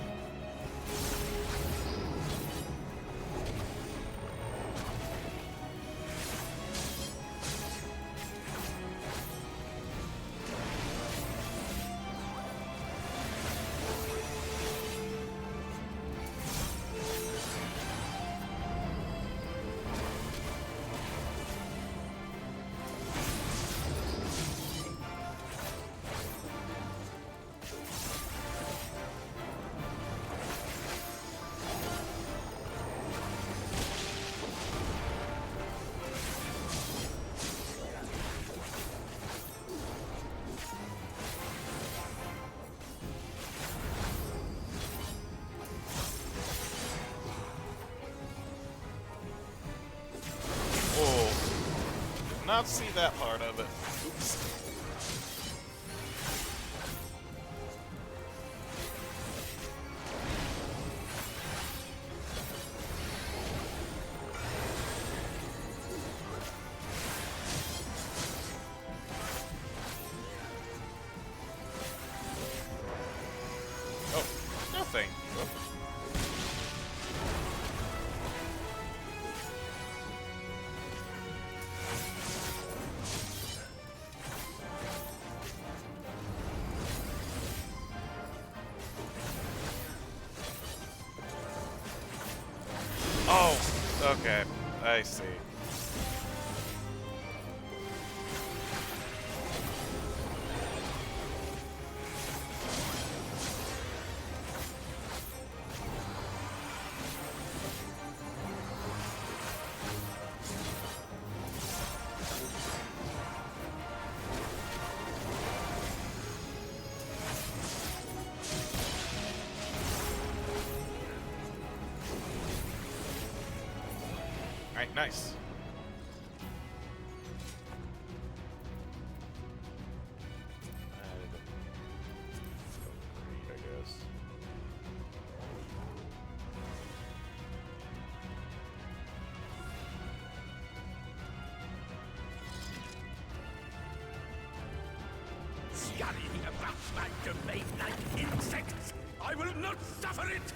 [SPEAKER 2] not see that part of it. Oops. Oh, nothing. Oh, okay. I see. Alright, nice. Great, I guess.
[SPEAKER 8] Scurrying about my domain like insects! I will not suffer it!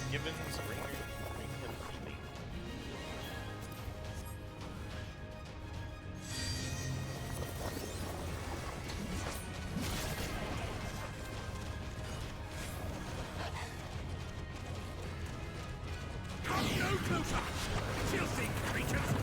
[SPEAKER 2] Gibbons, ring and healing.
[SPEAKER 8] Come no closer! Filthy creatures!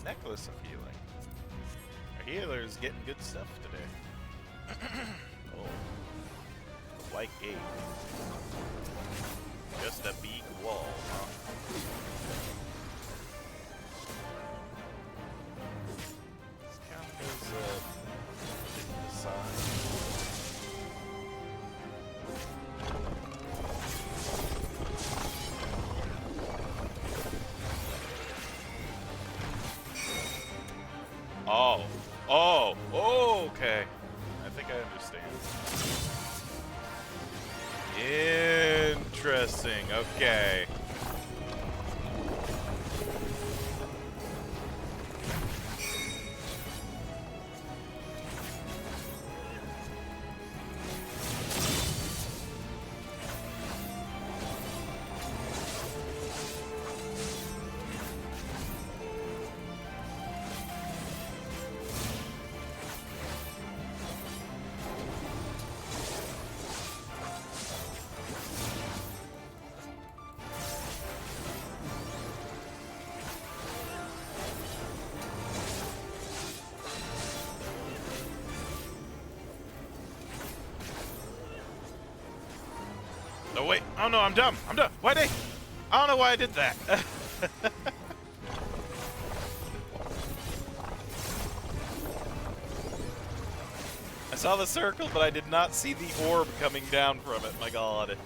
[SPEAKER 2] Necklace of healing. Our healer's getting good stuff today. Oh. The white gate. Just a big wall, huh? This count as the sign. Oh, okay. I think I understand. Interesting, okay.
[SPEAKER 1] Oh, wait. Oh, no, I'm dumb. I'm dumb. Why did I don't know why I did that. I saw the circle, but I did not see the orb coming down from it. My god.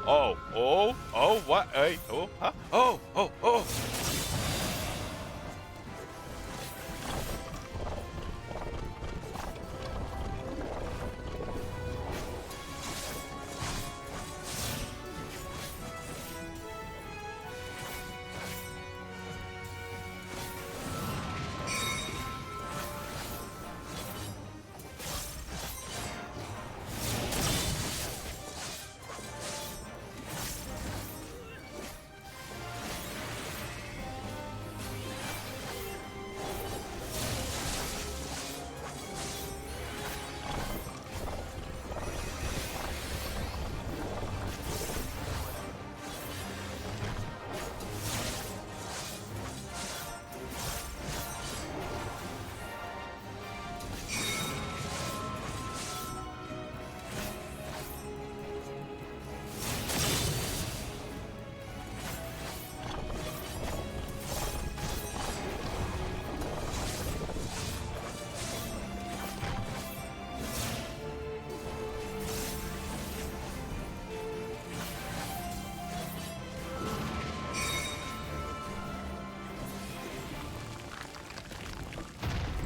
[SPEAKER 1] Oh, what? Hey, oh, huh? Oh.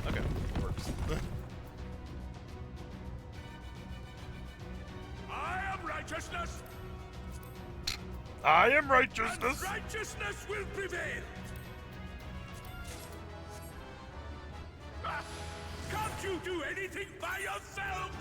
[SPEAKER 1] Okay, works.
[SPEAKER 8] I am righteousness,
[SPEAKER 1] I am
[SPEAKER 8] and
[SPEAKER 1] righteousness.
[SPEAKER 8] righteousness will prevail. Ah, can't you do anything by yourselves?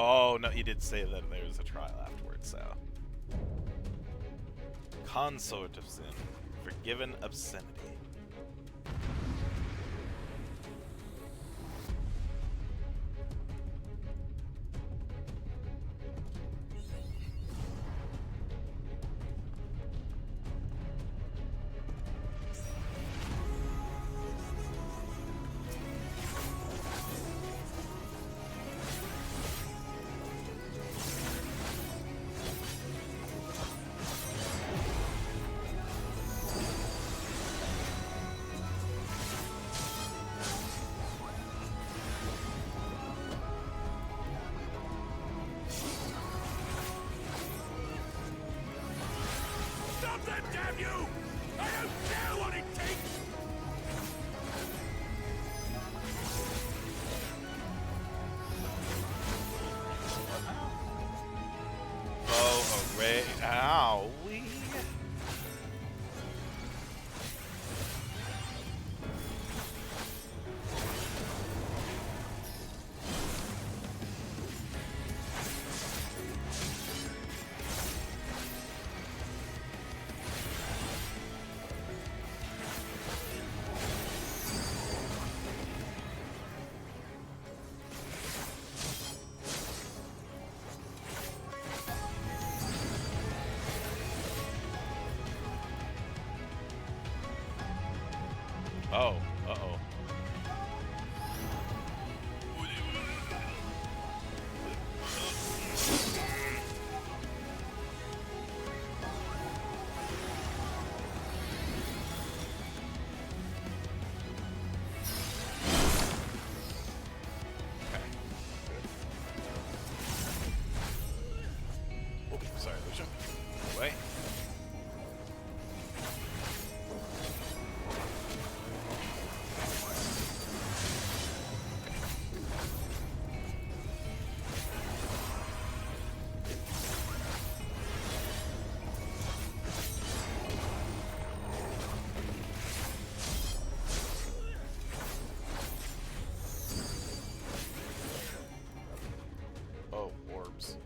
[SPEAKER 1] Oh, no, he did say that there was a trial afterwards, so. Consort of sin. Forgiven obscenity.
[SPEAKER 8] Stop them, damn you! I don't care what it takes!
[SPEAKER 1] Bow array. Ow, wee. Oh, uh-oh. Okay. Oh, sorry, Lucia. Away. Oh, orbs.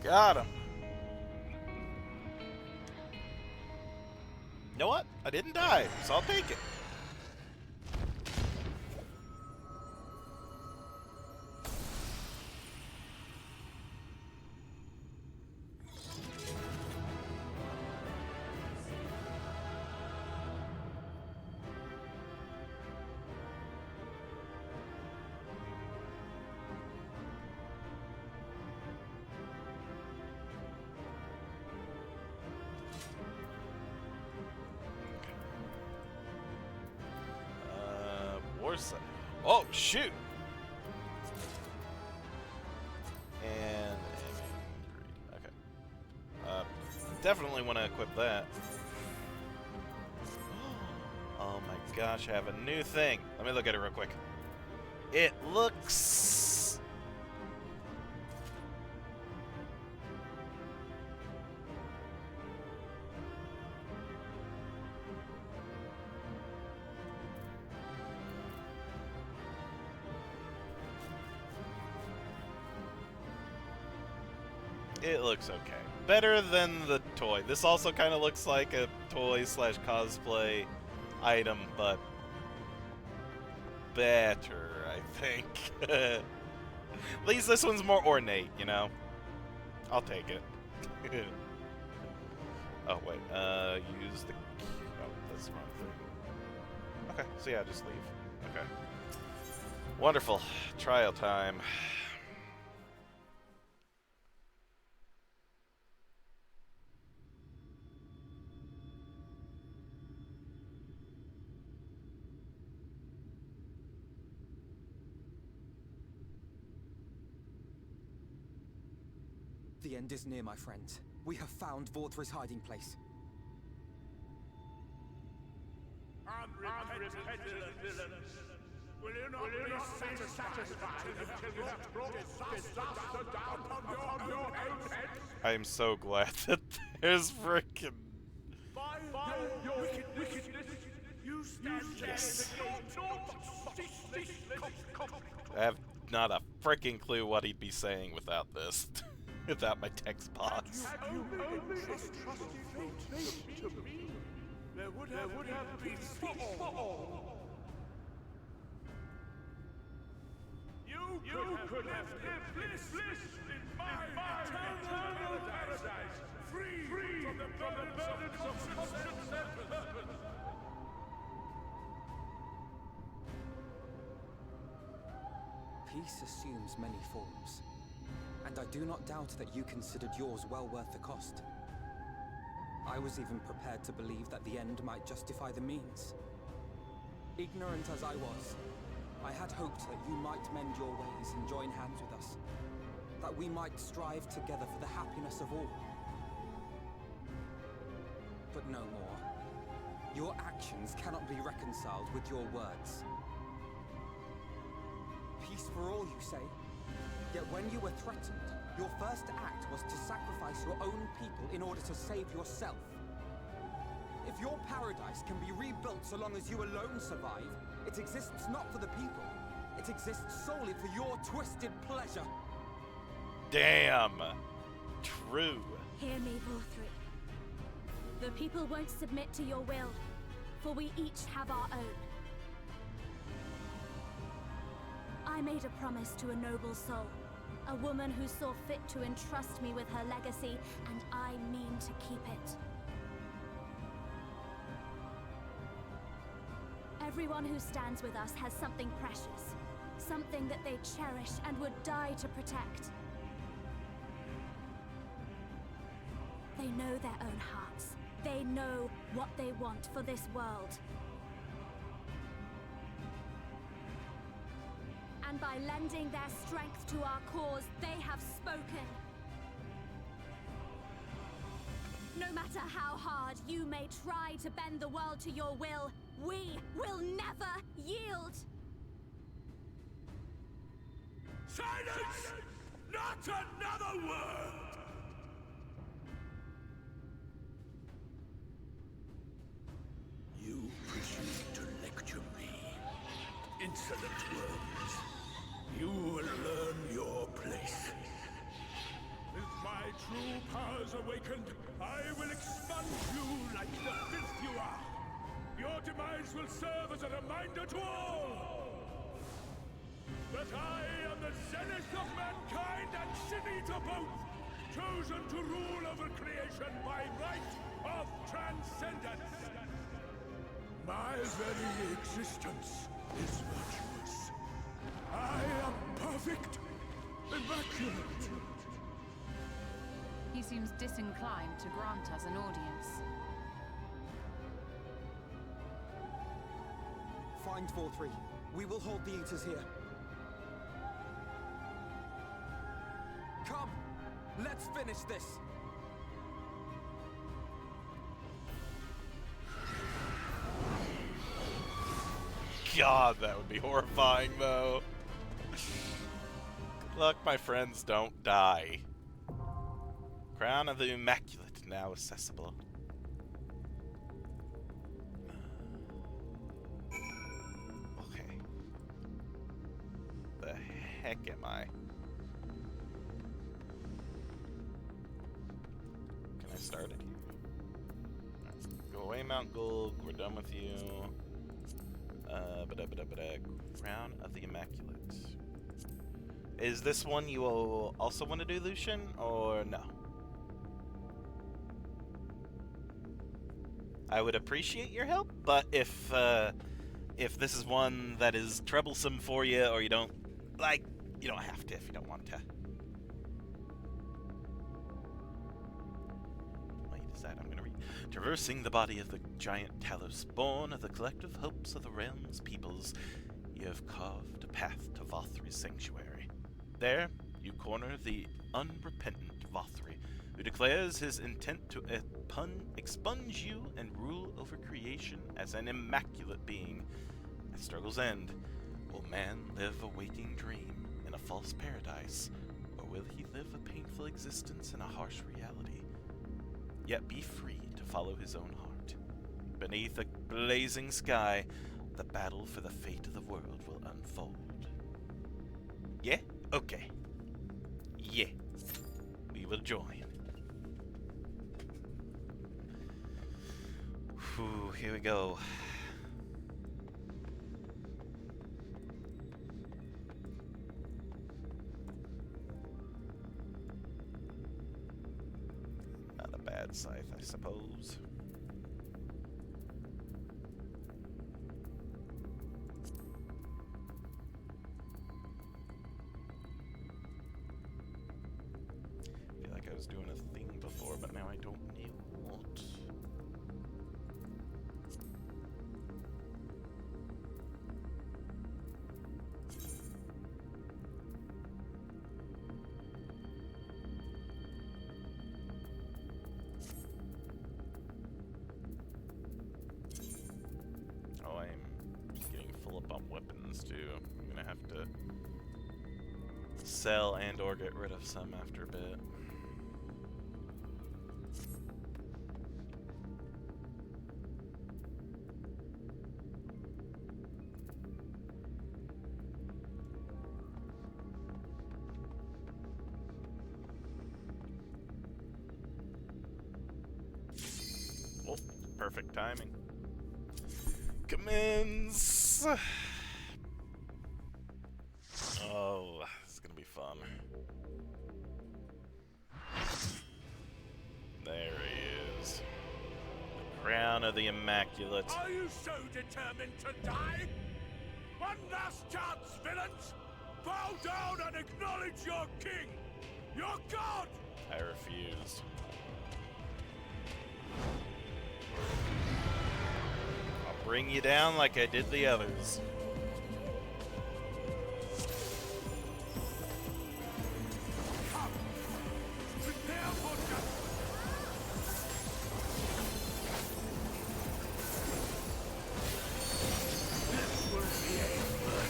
[SPEAKER 1] Got him. You know what? I didn't die, so I'll take it.
[SPEAKER 2] horse. Oh, shoot! And okay. Definitely want to equip that. Oh my gosh, I have a new thing. Let me look at it real quick. It looks... It looks okay. Better than the toy. This also kind of looks like a toy slash cosplay item, but better, I think. At least this one's more ornate, you know? I'll take it. Oh, wait. Use the... Oh, that's the wrong thing. Okay, so yeah, just leave. Okay. Wonderful. Trial time.
[SPEAKER 5] The end is near, my friends. We have found Vorthri's hiding place.
[SPEAKER 8] Unrepentant villains! Will you not be satisfied until you have brought disaster down upon your own head?
[SPEAKER 2] I am so glad that there's frickin'...
[SPEAKER 8] By your wickedness, you stand
[SPEAKER 2] Yes.
[SPEAKER 8] ceaseless.
[SPEAKER 2] I have not a frickin' clue what he'd be saying without this. Without my text box.
[SPEAKER 8] Had you only entrusted your fate to me, there would have been peace for all. You could have lived bliss in my eternal paradise, free from the burdens of conscience and purpose.
[SPEAKER 5] Peace assumes many forms. And I do not doubt that you considered yours well worth the cost. I was even prepared to believe that the end might justify the means. Ignorant as I was, I had hoped that you might mend your ways and join hands with us. That we might strive together for the happiness of all. But no more. Your actions cannot be reconciled with your words. Peace for all, you say? Yet when you were threatened, your first act was to sacrifice your own people in order to save yourself. If your paradise can be rebuilt so long as you alone survive, it exists not for the people. It exists solely for your twisted pleasure.
[SPEAKER 2] Damn. True.
[SPEAKER 9] Hear me, Vorthri. The people won't submit to your will, for we each have our own. I made a promise to a noble soul. A woman who saw fit to entrust me with her legacy, and I mean to keep it. Everyone who stands with us has something precious. Something that they cherish and would die to protect. They know their own hearts. They know what they want for this world. And by lending their strength to our cause, they have spoken. No matter how hard you may try to bend the world to your will, we will never yield!
[SPEAKER 8] Silence! Not another word! You presume to lecture me. Insolent words. You will learn your place. With my true powers awakened, I will expunge you like the filth you are. Your demise will serve as a reminder to all that I am the zenith of mankind and city to both, chosen to rule over creation by right of transcendence. My very existence is virtuous. I am perfect, immaculate.
[SPEAKER 3] He seems disinclined to grant us an audience.
[SPEAKER 5] Find Vorthri. We will hold the Eaters here. Come, let's finish this.
[SPEAKER 1] God, that would be horrifying, though. Good luck, my friends, don't die. Crown of the Immaculate, now accessible. Okay. The heck am I? Can I start it here? Right. Go away, Mount Gulg. We're done with you. Crown of the Immaculate. Is this one you also want to do, Lucian, or no? I would appreciate your help, but if this is one that is troublesome for you, or you don't like, you don't have to if you don't want to. Well, you decide. I'm gonna read. Traversing the body of the giant Talos, born of the collective hopes of the realm's peoples, you have carved a path to Vothri's sanctuary. There, you corner the unrepentant Vothri, who declares his intent to expunge you and rule over creation as an immaculate being. At struggle's end, will man live a waking dream in a false paradise, or will he live a painful existence in a harsh reality? Yet be free to follow his own heart. Beneath a blazing sky, the battle for the fate of the world will unfold. Yeah? Okay. Yeah. We will join. Whew, here we go. Not a bad scythe, I suppose. I feel like I was doing a thing before, but now I don't know what. Oh, I'm getting full up on weapons too. I'm gonna have to sell and or get rid of some after a bit. Oh, perfect timing. Commence! Oh, this is gonna be fun. There he is. The Crown of the Immaculate.
[SPEAKER 8] Are you so determined to die? One last chance, villains! Bow down and acknowledge your king! Your god!
[SPEAKER 1] I refused. I'll bring you down like I did the others.
[SPEAKER 8] Come! Prepare for justice! This will be a murder.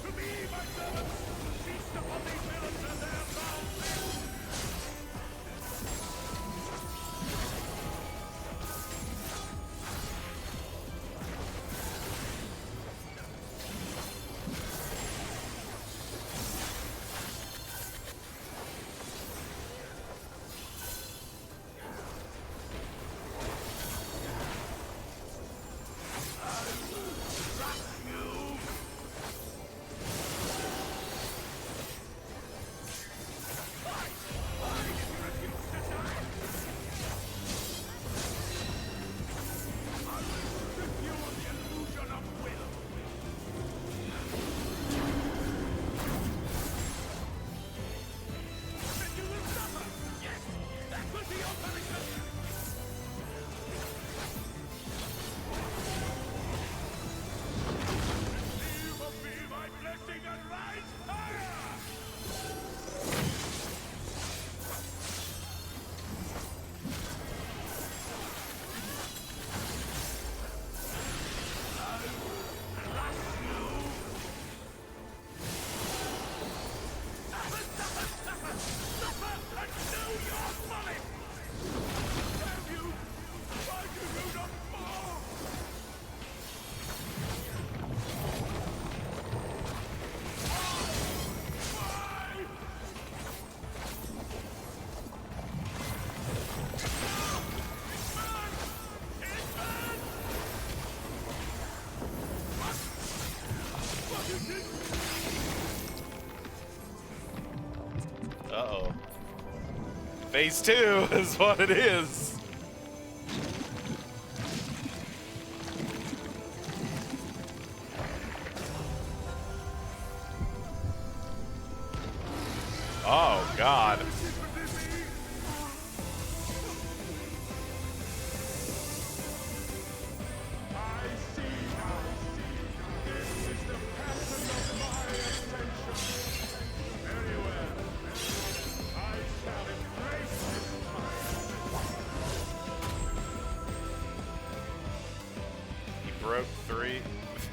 [SPEAKER 8] To me,
[SPEAKER 1] Phase 2 is what it is. Oh, God.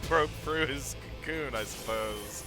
[SPEAKER 1] Broke through his cocoon, I suppose.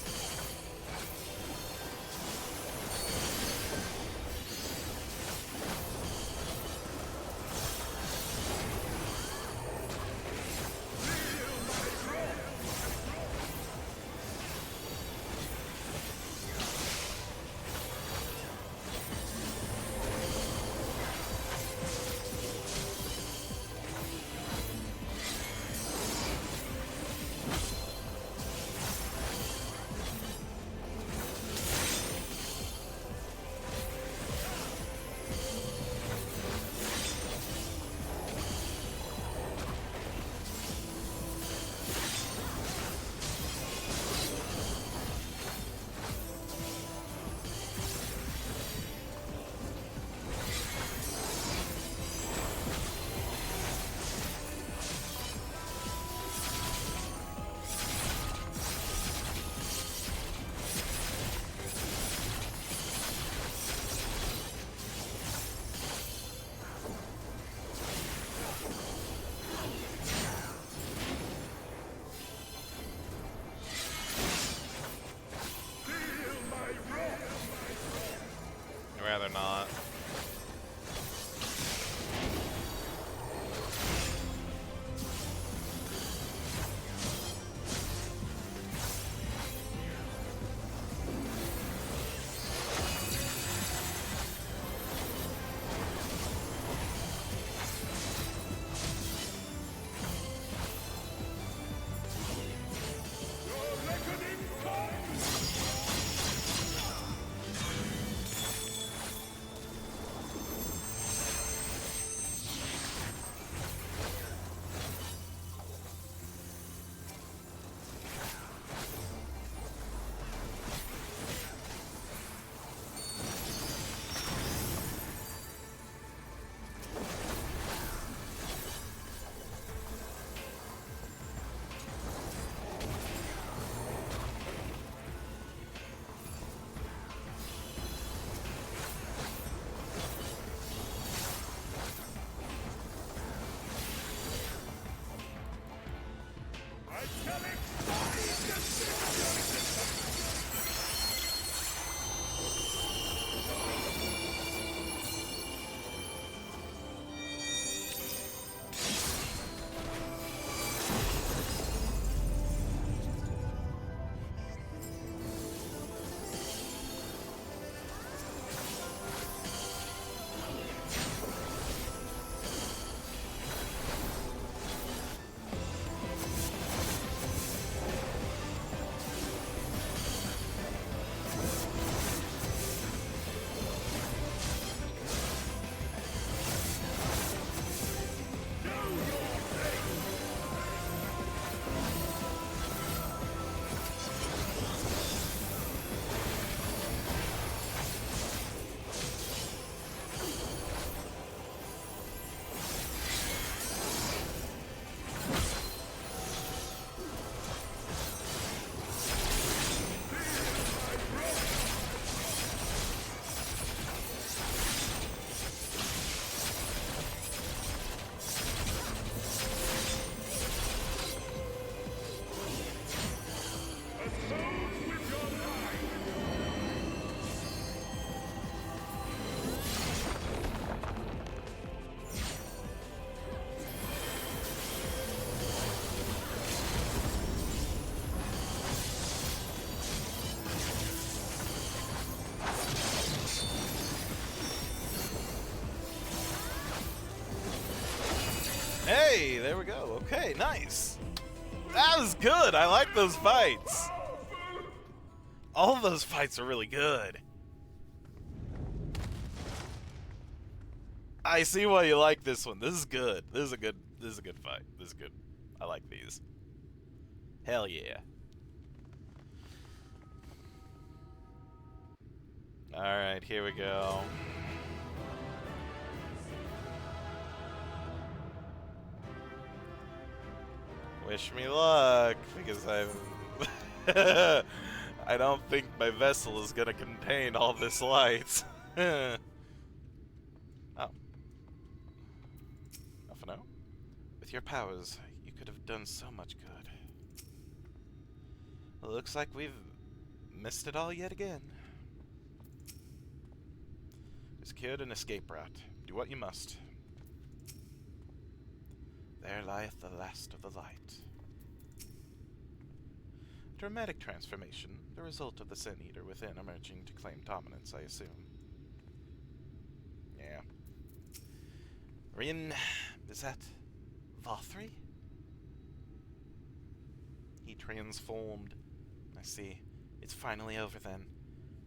[SPEAKER 1] Rather not. Hey, there we go. Okay, nice. That was good. I like those fights. All of those fights are really good.
[SPEAKER 2] I see why you like this one. This is good. This is a good fight. This is good. I like these. Hell yeah. Alright, here we go. Wish me luck, because I don't think my vessel is gonna contain all this light. Oh. Nothing out? With your powers, you could have done so much good. Well, looks like we've missed it all yet again. We secured an escape route. Do what you must. There lieth the last of the light. Dramatic transformation, the result of the Sin Eater within emerging to claim dominance, I assume. Yeah. Rin, is that Vothri? He transformed. I see. It's finally over then.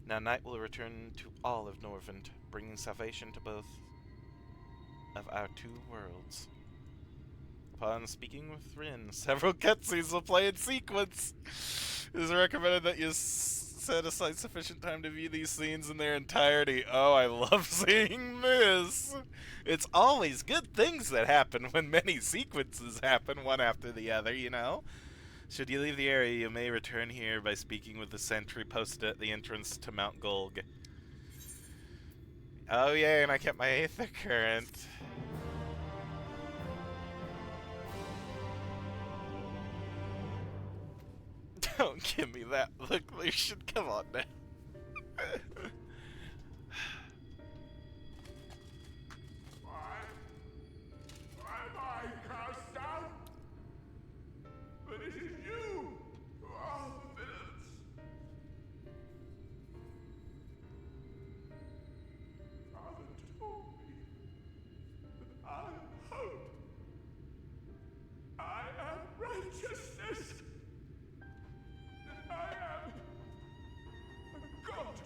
[SPEAKER 2] Now night will return to all of Norvent, bringing salvation to both of our two worlds. Upon speaking with Rin, several cutscenes will play in sequence. It is recommended that you set aside sufficient time to view these scenes in their entirety. Oh, I love seeing this! It's always good things that happen when many sequences happen, one after the other, you know? Should you leave the area, you may return here by speaking with the sentry posted at the entrance to Mount Gulg. Oh yeah, and I kept my Aether Current. Don't give me that look, Lucian. Come on now.
[SPEAKER 8] Why am I cast down? But it is you who are the villains. Father told me that I am hope. I am righteousness. That I am a god.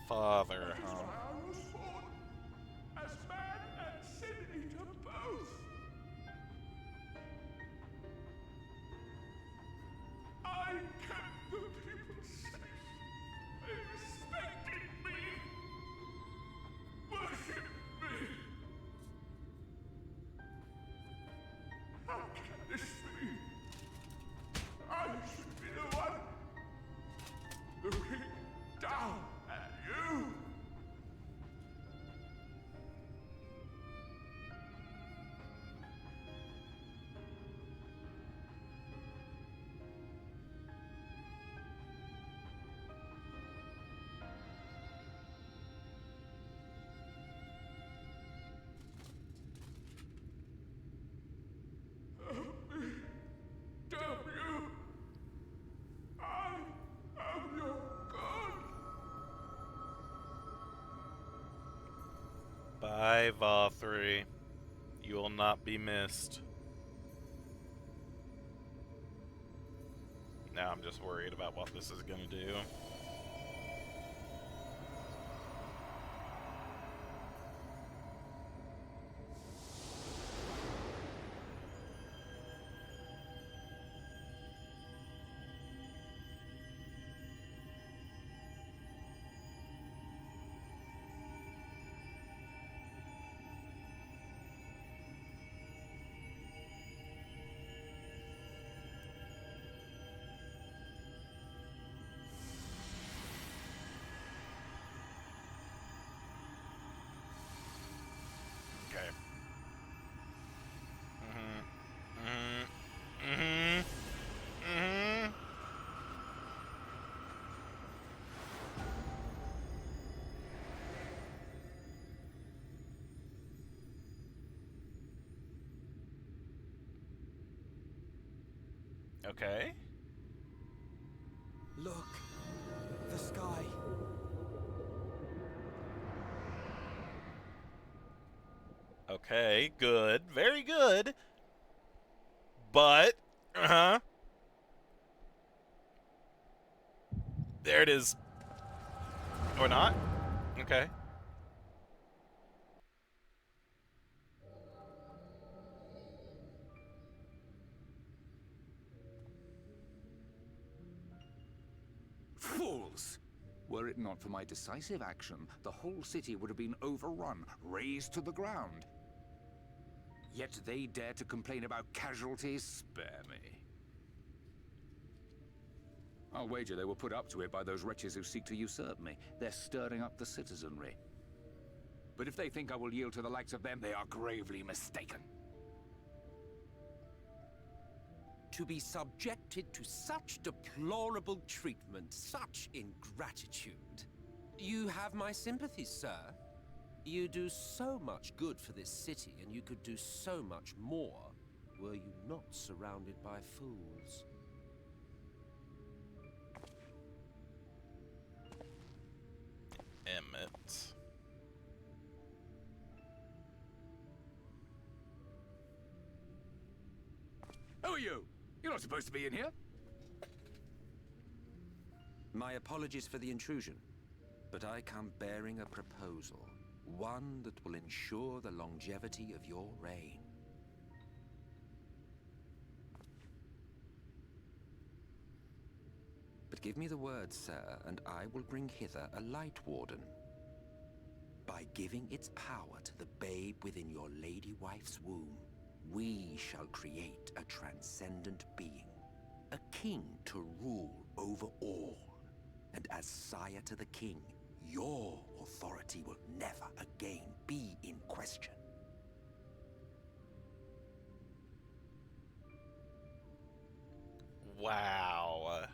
[SPEAKER 2] Father, huh?
[SPEAKER 8] I was born as man and sin eater both. I kept the people safe. They respected me, worshipped me. How can this be? I should be the one looking down at you. Help me, damn you! I am your god.
[SPEAKER 2] Bye, Vothri. You will not be missed. Now I'm just worried about what this is gonna do. Okay. Okay.
[SPEAKER 5] Look, the sky.
[SPEAKER 2] Okay, good. Very good. But, there it is. Or not. Okay.
[SPEAKER 6] Fools! Were it not for my decisive action, the whole city would have been overrun, razed to the ground. Yet they dare to complain about casualties? Spare me. I'll wager they were put up to it by those wretches who seek to usurp me. They're stirring up the citizenry. But if they think I will yield to the likes of them, they are gravely mistaken.
[SPEAKER 10] To be subjected to such deplorable treatment, such ingratitude. You have my sympathy, sir. You do so much good for this city, and you could do so much more were you not surrounded by fools.
[SPEAKER 2] Emmett.
[SPEAKER 6] Who are you? You're not supposed to be in here.
[SPEAKER 10] My apologies for the intrusion, but I come bearing a proposal. One that will ensure the longevity of your reign. But give me the word, sir, and I will bring hither a Light Warden. By giving its power to the babe within your lady wife's womb, we shall create a transcendent being, a king to rule over all. And as sire to the king, your authority will never again be in question.
[SPEAKER 2] Wow.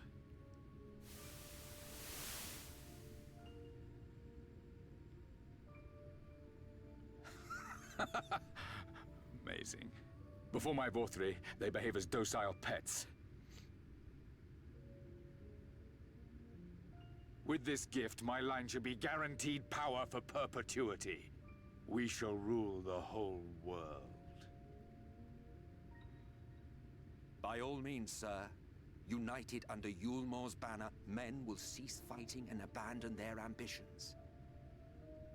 [SPEAKER 6] Amazing. Before my Vorthri, they behave as docile pets. With this gift, my line should be guaranteed power for perpetuity. We shall rule the whole world.
[SPEAKER 10] By all means, sir. United under Yulmor's banner, men will cease fighting and abandon their ambitions.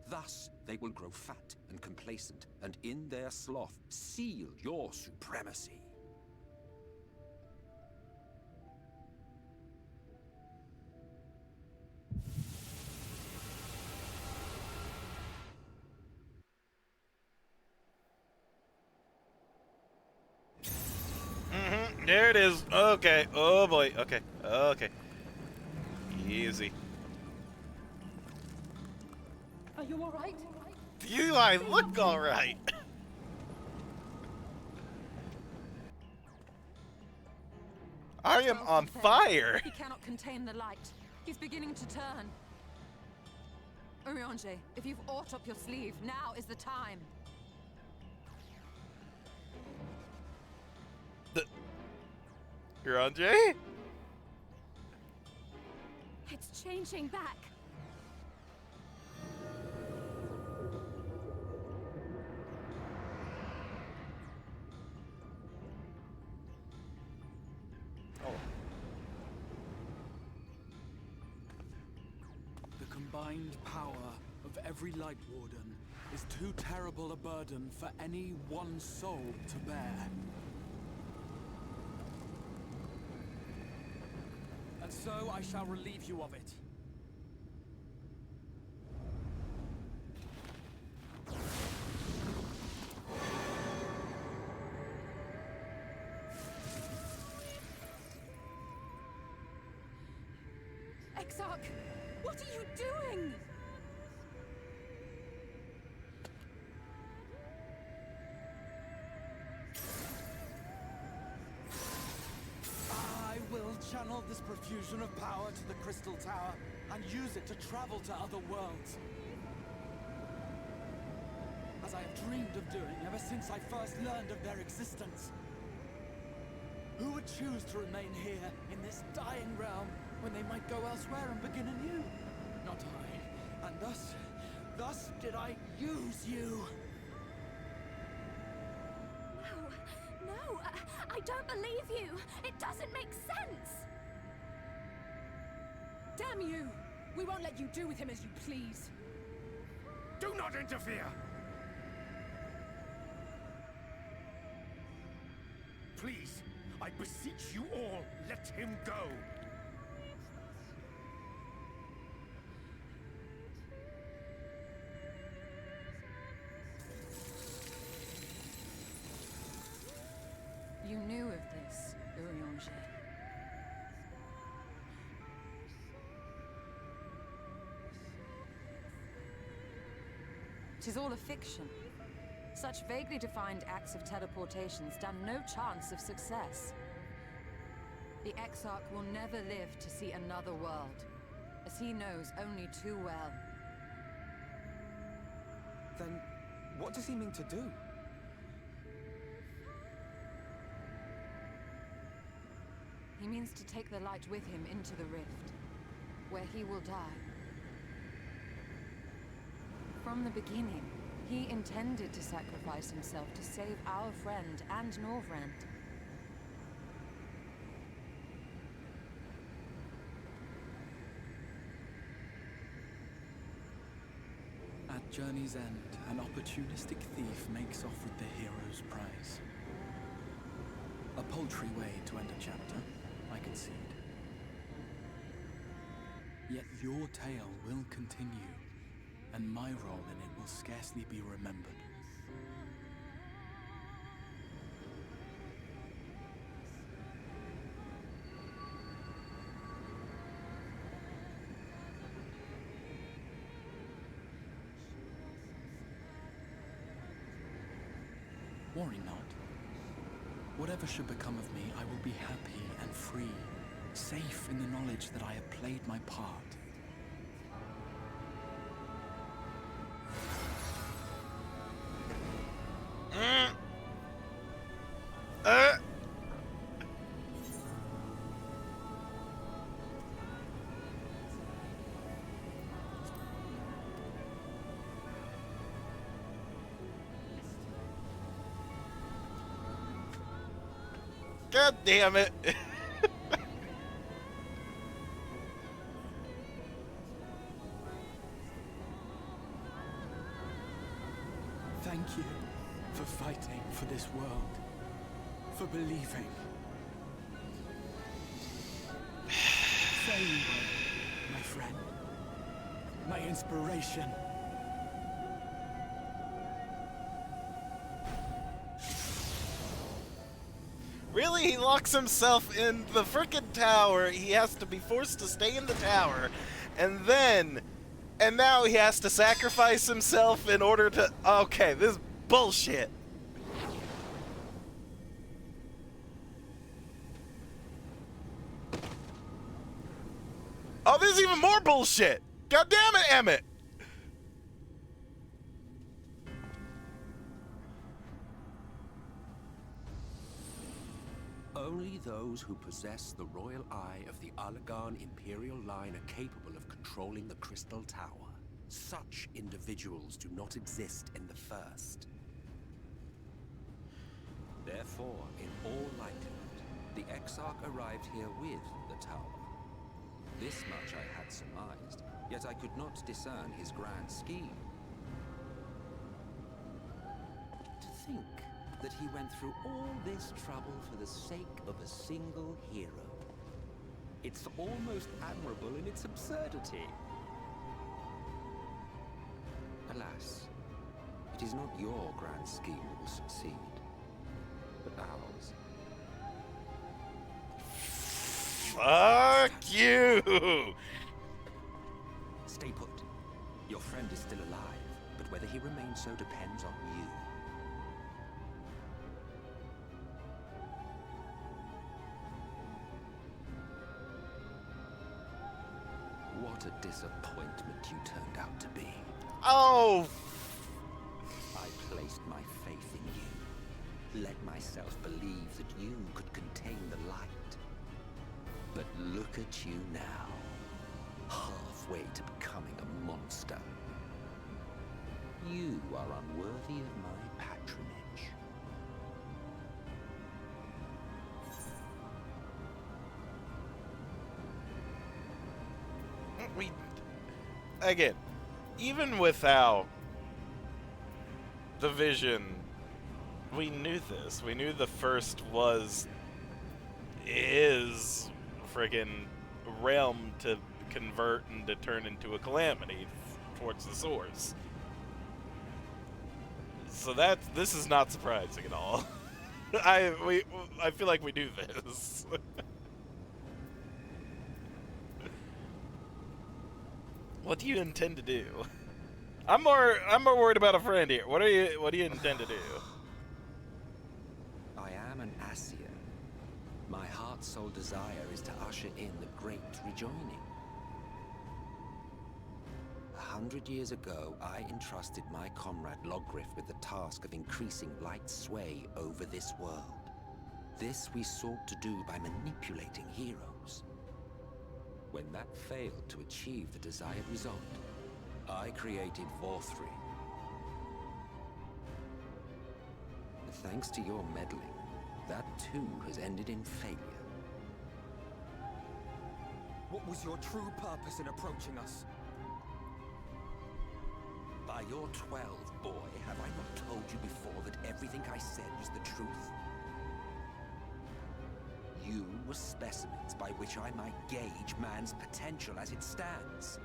[SPEAKER 10] Thus, they will grow fat and complacent, and in their sloth, seal your supremacy.
[SPEAKER 2] There it is. Okay. Oh boy. Okay. Okay. Easy.
[SPEAKER 3] Are you alright?
[SPEAKER 2] You, I look alright. I am on fire.
[SPEAKER 3] He cannot contain the light. He's beginning to turn. Urianger, if you've aught up your sleeve, now is the time.
[SPEAKER 2] Urianger?
[SPEAKER 9] It's changing back.
[SPEAKER 11] The combined power of every Light Warden is too terrible a burden for any one soul to bear. And so I shall relieve you of it.
[SPEAKER 3] Exarch, what are you doing?
[SPEAKER 11] I will channel this profusion of power to the Crystal Tower and use it to travel to other worlds. As I have dreamed of doing ever since I first learned of their existence. Who would choose to remain here in this dying realm when they might go elsewhere and begin anew? Not I. And thus did I use you.
[SPEAKER 9] No, I don't believe you. It doesn't make sense.
[SPEAKER 3] Damn you! We won't let you do with him as you please.
[SPEAKER 4] not interfere! Please, I beseech you all, let him go!
[SPEAKER 3] You knew of this, Urianger. Tis all a fiction. Such vaguely defined acts of teleportation stand no chance of success. The Exarch will never live to see another world, as he knows only too well.
[SPEAKER 5] Then, what does he mean to do?
[SPEAKER 3] He means to take the light with him into the rift, where he will die. From the beginning, he intended to sacrifice himself to save our friend and Norvrend.
[SPEAKER 11] At journey's end, an opportunistic thief makes off with the hero's prize. A paltry way to end a chapter, I concede. Yet your tale will continue, and my role in it will scarcely be remembered. Worry not. Whatever should become of me, I will be happy and free, safe in the knowledge that I have played my part.
[SPEAKER 2] God damn it!
[SPEAKER 11] Thank you for fighting for this world, for believing. Say you were, my friend, my inspiration.
[SPEAKER 2] Really? He locks himself in the frickin' tower. He has to be forced to stay in the tower. And now he has to sacrifice himself in order to... Okay, this is bullshit. Oh, this is even more bullshit. God damn it, Emmett.
[SPEAKER 10] Only those who possess the royal eye of the Allagan Imperial line are capable of controlling the Crystal Tower. Such individuals do not exist in the First. Therefore, in all likelihood, the Exarch arrived here with the tower. This much I had surmised, yet I could not discern his grand scheme. To think that he went through all this trouble for the sake of a single hero. It's almost admirable in its absurdity. Alas, it is not your grand scheme that will succeed, but ours.
[SPEAKER 2] Fuck you!
[SPEAKER 10] Stay put. Your friend is still alive, but whether he remains so depends on you. What a disappointment you turned out to be.
[SPEAKER 2] Oh!
[SPEAKER 10] I placed my faith in you. Let myself believe that you could contain the light. But look at you now. Halfway to becoming a monster. You are unworthy of my patronage.
[SPEAKER 2] Again, even without the vision. We knew this. We knew the first is friggin' realm to convert and to turn into a calamity towards the source. So this is not surprising at all. I feel like we do this. What do you intend to do? I'm more worried about a friend here. What do you intend to do?
[SPEAKER 10] I am an Asir. My heart's sole desire is to usher in the great rejoining. 100 years ago, I entrusted my comrade Logriff with the task of increasing light's sway over this world. This we sought to do by manipulating heroes. When that failed to achieve the desired result, I created Vorthri. Thanks to your meddling, that too has ended in failure.
[SPEAKER 5] What was your true purpose in approaching us?
[SPEAKER 10] By your 12, boy, have I not told you before that everything I said was the truth? You were specimens by which I might gauge man's potential as it stands.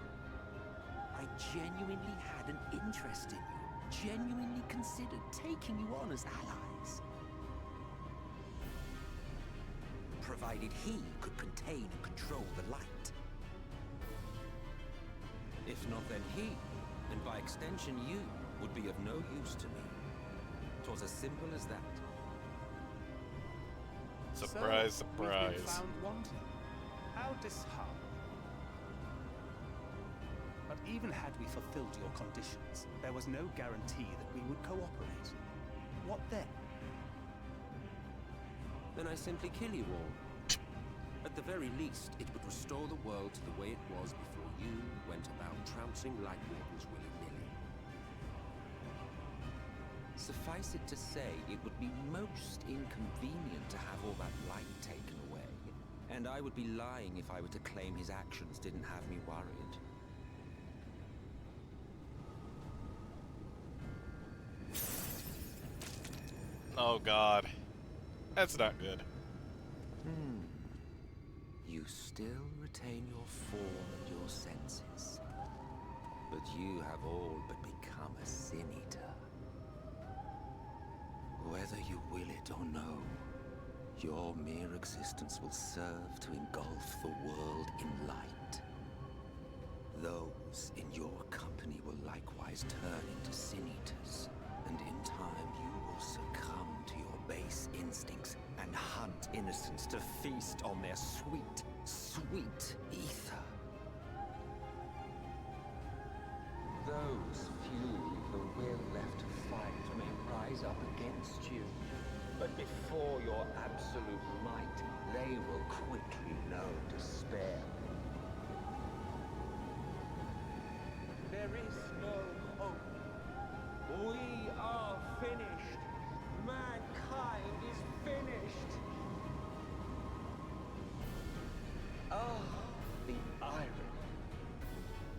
[SPEAKER 10] I genuinely had an interest in you, genuinely considered taking you on as allies. Provided he could contain and control the light. If not, then he, and by extension you, would be of no use to me. 'Twas as simple as that.
[SPEAKER 2] Surprise,
[SPEAKER 12] So,
[SPEAKER 2] surprise.
[SPEAKER 12] we've been found wanting. How disheartening. But even had we fulfilled your conditions, there was no guarantee that we would cooperate. What then?
[SPEAKER 10] Then I simply kill you all. At the very least, it would restore the world to the way it was before you went about trouncing light wardens willy-nilly. Suffice it to say, it would be most inconvenient to have all that light taken away. And I would be lying if I were to claim his actions didn't have me worried.
[SPEAKER 2] Oh god. That's not good.
[SPEAKER 10] You still retain your form and your senses. But you have all but become a sin eater. Whether you will it or no, your mere existence will serve to engulf the world in light. Those in your company will likewise turn into sin eaters, and in time you will succumb to your base instincts and hunt innocents to feast on their sweet, sweet ether. Those few with the will left to fight may rise up against you, but before your absolute might, they will quickly know despair. There is no hope. We are finished. Mankind is finished. Ah, the irony.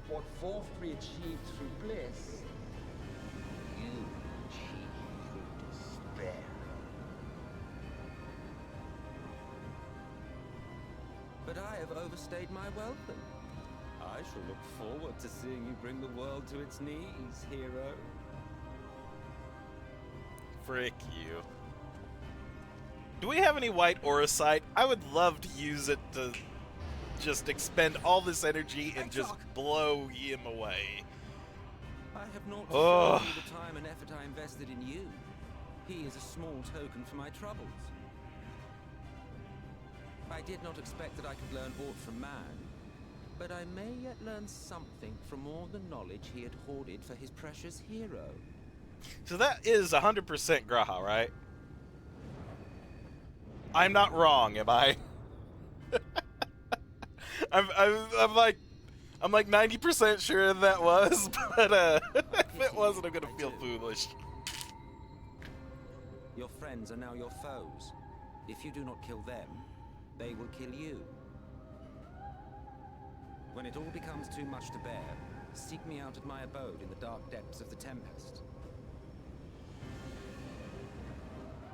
[SPEAKER 10] What Vorthri achieved through bliss, you achieved through despair. But I have overstayed my welcome. I shall look forward to seeing you bring the world to its knees, hero.
[SPEAKER 2] Frick you. Do we have any white auracite? I would love to use it to just expend all this energy and just blow him away.
[SPEAKER 10] I have not shown you the time and effort I invested in you. He is a small token for my troubles. I did not expect that I could learn aught from man, but I may yet learn something from all the knowledge he had hoarded for his precious hero.
[SPEAKER 2] So that is 100% Graha, right? I'm not wrong, am I? I'm like 90% sure that was, but if it wasn't, I'm gonna feel foolish.
[SPEAKER 10] Your friends are now your foes. If you do not kill them, they will kill you. When it all becomes too much to bear, seek me out at my abode in the dark depths of the Tempest.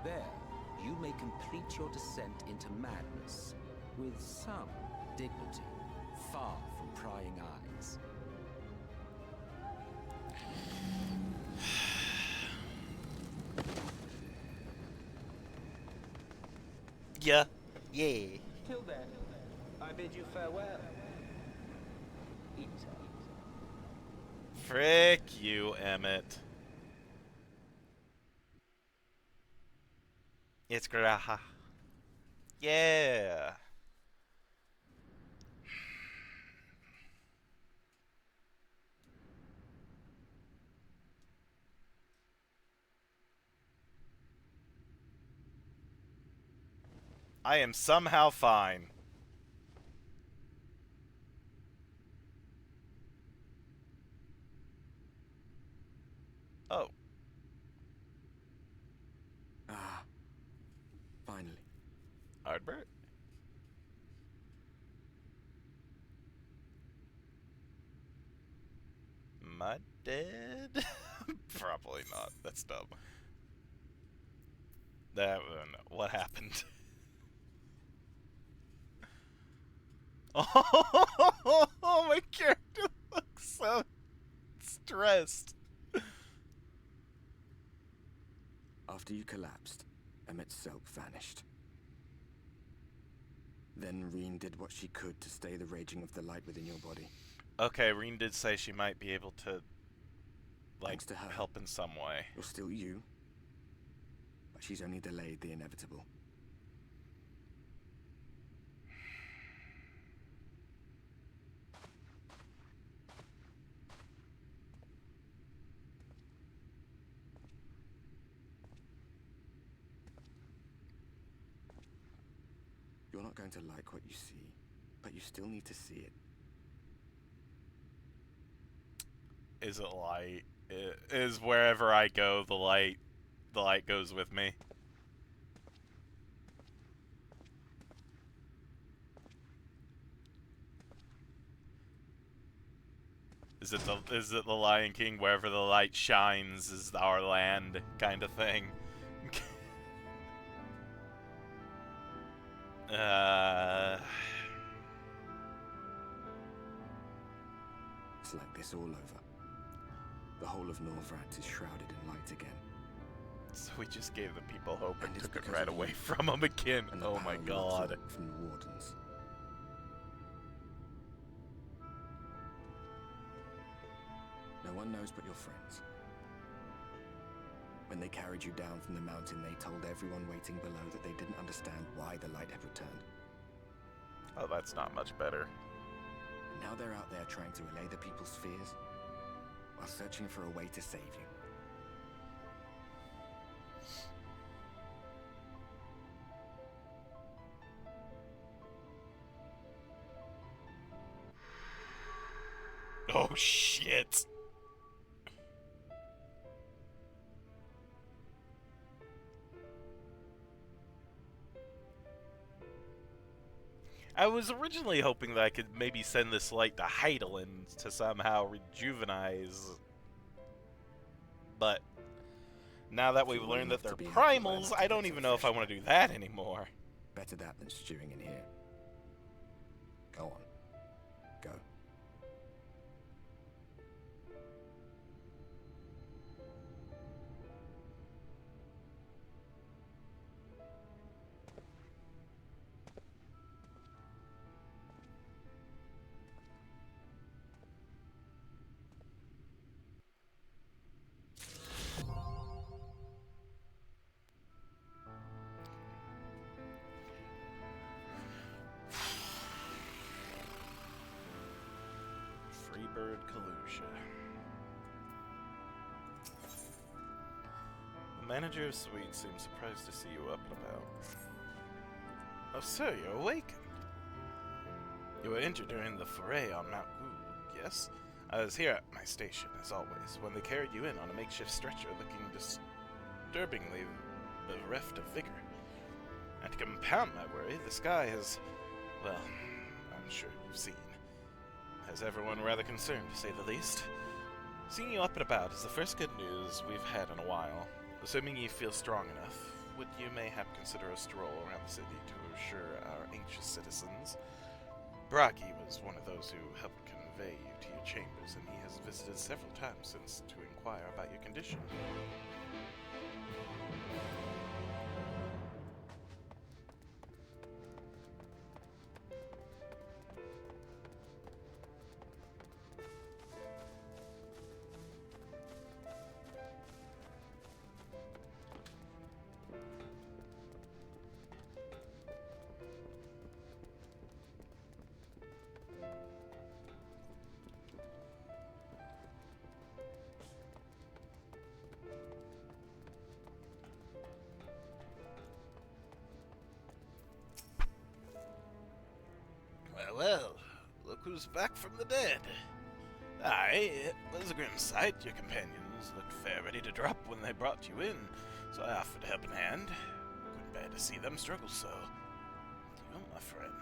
[SPEAKER 10] There, you may complete your descent into madness with some dignity, far from prying eyes.
[SPEAKER 1] Yeah. Yeah.
[SPEAKER 5] Till then, I bid you farewell. Eat.
[SPEAKER 1] Frick you, Emmett. It's Graha. Yeah. I am somehow fine. Oh.
[SPEAKER 13] Ah. Finally.
[SPEAKER 1] Ardbert? Am I dead? Probably not. That's dumb. That one. What happened? Oh, my character looks so stressed.
[SPEAKER 13] After you collapsed, Emmett's self vanished. Then Reen did what she could to stay the raging of the light within your body.
[SPEAKER 1] Okay, Reen did say she might be able to, like,
[SPEAKER 13] Thanks to her,
[SPEAKER 1] help in some way.
[SPEAKER 13] you're still you, but she's only delayed the inevitable. You're not going to like what you see, but you still need to see it.
[SPEAKER 1] Is it light? Is wherever I go, the light goes with me? Is it the Lion King, wherever the light shines is our land kind of thing?
[SPEAKER 13] It's like this all over. The whole of Norvrat is shrouded in light again.
[SPEAKER 1] So we just gave the people hope and
[SPEAKER 13] And it's
[SPEAKER 1] took it
[SPEAKER 13] because
[SPEAKER 1] right
[SPEAKER 13] of
[SPEAKER 1] away
[SPEAKER 13] you.
[SPEAKER 1] from them again.
[SPEAKER 13] And the
[SPEAKER 1] Oh my
[SPEAKER 13] power you
[SPEAKER 1] god.
[SPEAKER 13] absorbed from the Wardens. No one knows but your friends. When they carried you down from the mountain, they told everyone waiting below that they didn't understand why the light had returned.
[SPEAKER 1] Oh, that's not much better.
[SPEAKER 13] And now they're out there trying to allay the people's fears, while searching for a way to save you.
[SPEAKER 1] Oh shit. I was originally hoping that I could maybe send this light to Heidelin to somehow rejuvenize, but now that we've learned that they're primals, I don't even know if I want to do that anymore.
[SPEAKER 13] Better that than stewing in here. Go on. Go.
[SPEAKER 1] Freebird Kalusha. The manager of Suite seems surprised to see you up and about. Oh, sir, you're awakened. You were injured during the foray on Mount Gulg, yes? I was here at my station, as always, when they carried you in on a makeshift stretcher looking disturbingly bereft of vigor. And to compound my worry, the sky has, well, I'm sure you've seen, has everyone rather concerned, to say the least. Seeing you up and about is the first good news we've had in a while, assuming you feel strong enough.
[SPEAKER 2] would you mayhap consider a stroll around the city to assure our anxious citizens? Bragi was one of those who helped convey you to your chambers, and he has visited several times since to inquire about your condition. Well, look who's back from the dead. Aye, it was a grim sight. Your companions looked fair ready to drop when they brought you in, so I offered a helping hand. Couldn't bear to see them struggle so. You, my friend,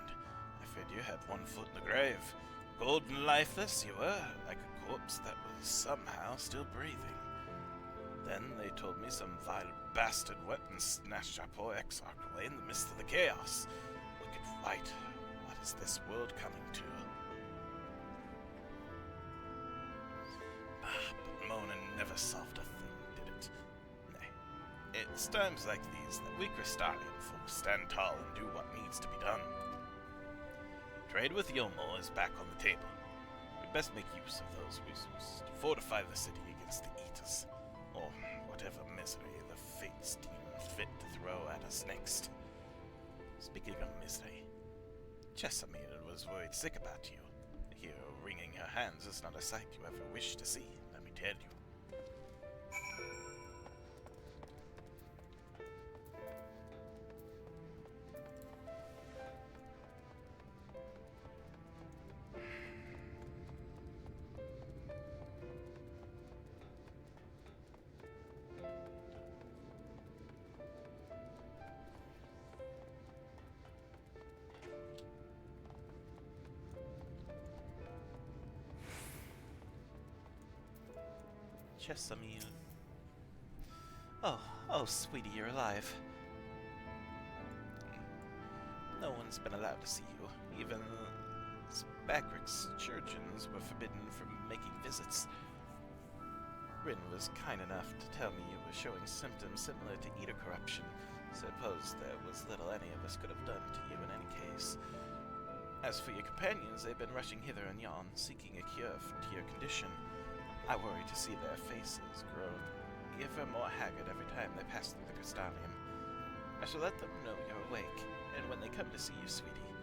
[SPEAKER 2] I feared you had one foot in the grave. Cold and lifeless you were, like a corpse that was somehow still breathing. Then they told me some vile bastard went and snatched our poor Exarch away in the midst of the chaos. Wicked fight. What is this world coming to? But moaning never solved a thing, did it? Nay, it's times like these that we Crystalian folks stand tall and do what needs to be done. Trade with Yomo is back on the table. We'd best make use of those resources to fortify the city against the Eaters, or whatever misery the fates deem fit to throw at us next. Speaking of misery, Chesamir was worried sick about you. The hero wringing her hands is not a sight you ever wish to see, let me tell you. Chesamir. Oh, sweetie, you're alive. No one's been allowed to see you. Even Spagric's chirurgeons were forbidden from making visits. Rin was kind enough to tell me you were showing symptoms similar to eater corruption. Suppose there was little any of us could have done to you in any case. As for your companions, they've been rushing hither and yon, seeking a cure to your condition. I worry to see their faces grow ever more haggard every time they pass through the Crystalium. I shall let them know you're awake, and when they come to see you, sweetie,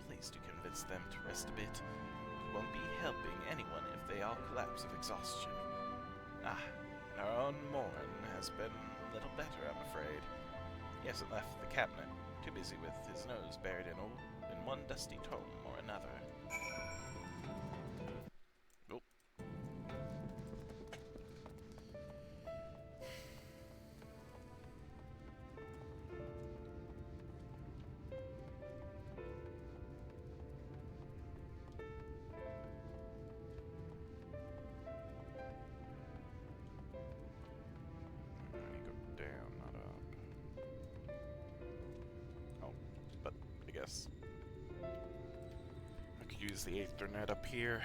[SPEAKER 2] please do convince them to rest a bit. You won't be helping anyone if they all collapse of exhaustion. And our own Morin has been little better, I'm afraid. He hasn't left the cabinet, too busy with his nose buried in one dusty tome or another. I could use the Ethernet up here.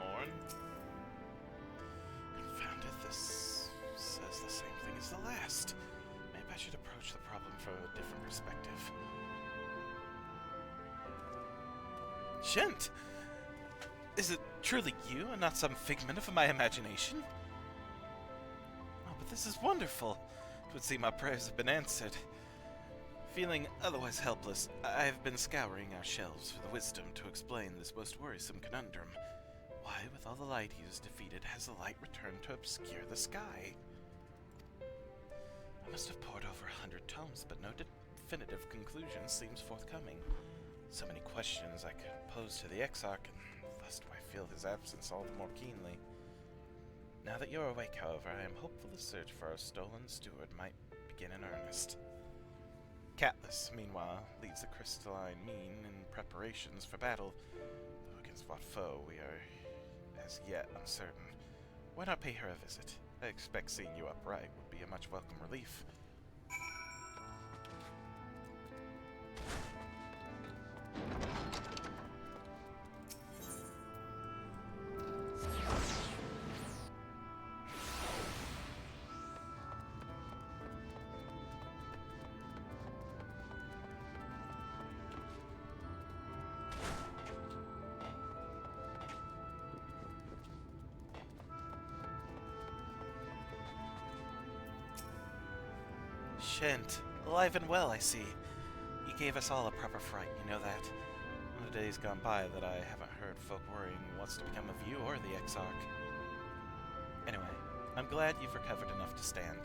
[SPEAKER 2] Morn. Confound it, this says the same thing as the last. Maybe I should approach the problem from a different perspective. Shent! Is it truly you and not some figment of my imagination? Oh, but this is wonderful. It would seem my prayers have been answered. Feeling otherwise helpless, I've been scouring our shelves for the wisdom to explain this most worrisome conundrum. Why, with all the light he has defeated, has the light returned to obscure the sky? I must have pored over 100 tomes, but no definitive conclusion seems forthcoming. So many questions I could pose to the Exarch, and thus do I feel his absence all the more keenly. Now that you're awake, however, I am hopeful the search for our stolen steward might begin in earnest. Catless, meanwhile, leads the crystalline mean in preparations for battle, though against what foe we are as yet uncertain. Why not pay her a visit? I expect seeing you upright would be a much welcome relief. Shent, alive and well, I see. You gave us all a proper fright, you know that. In the days gone by that I haven't heard folk worrying what's to become of you or the Exarch. Anyway, I'm glad you've recovered enough to stand.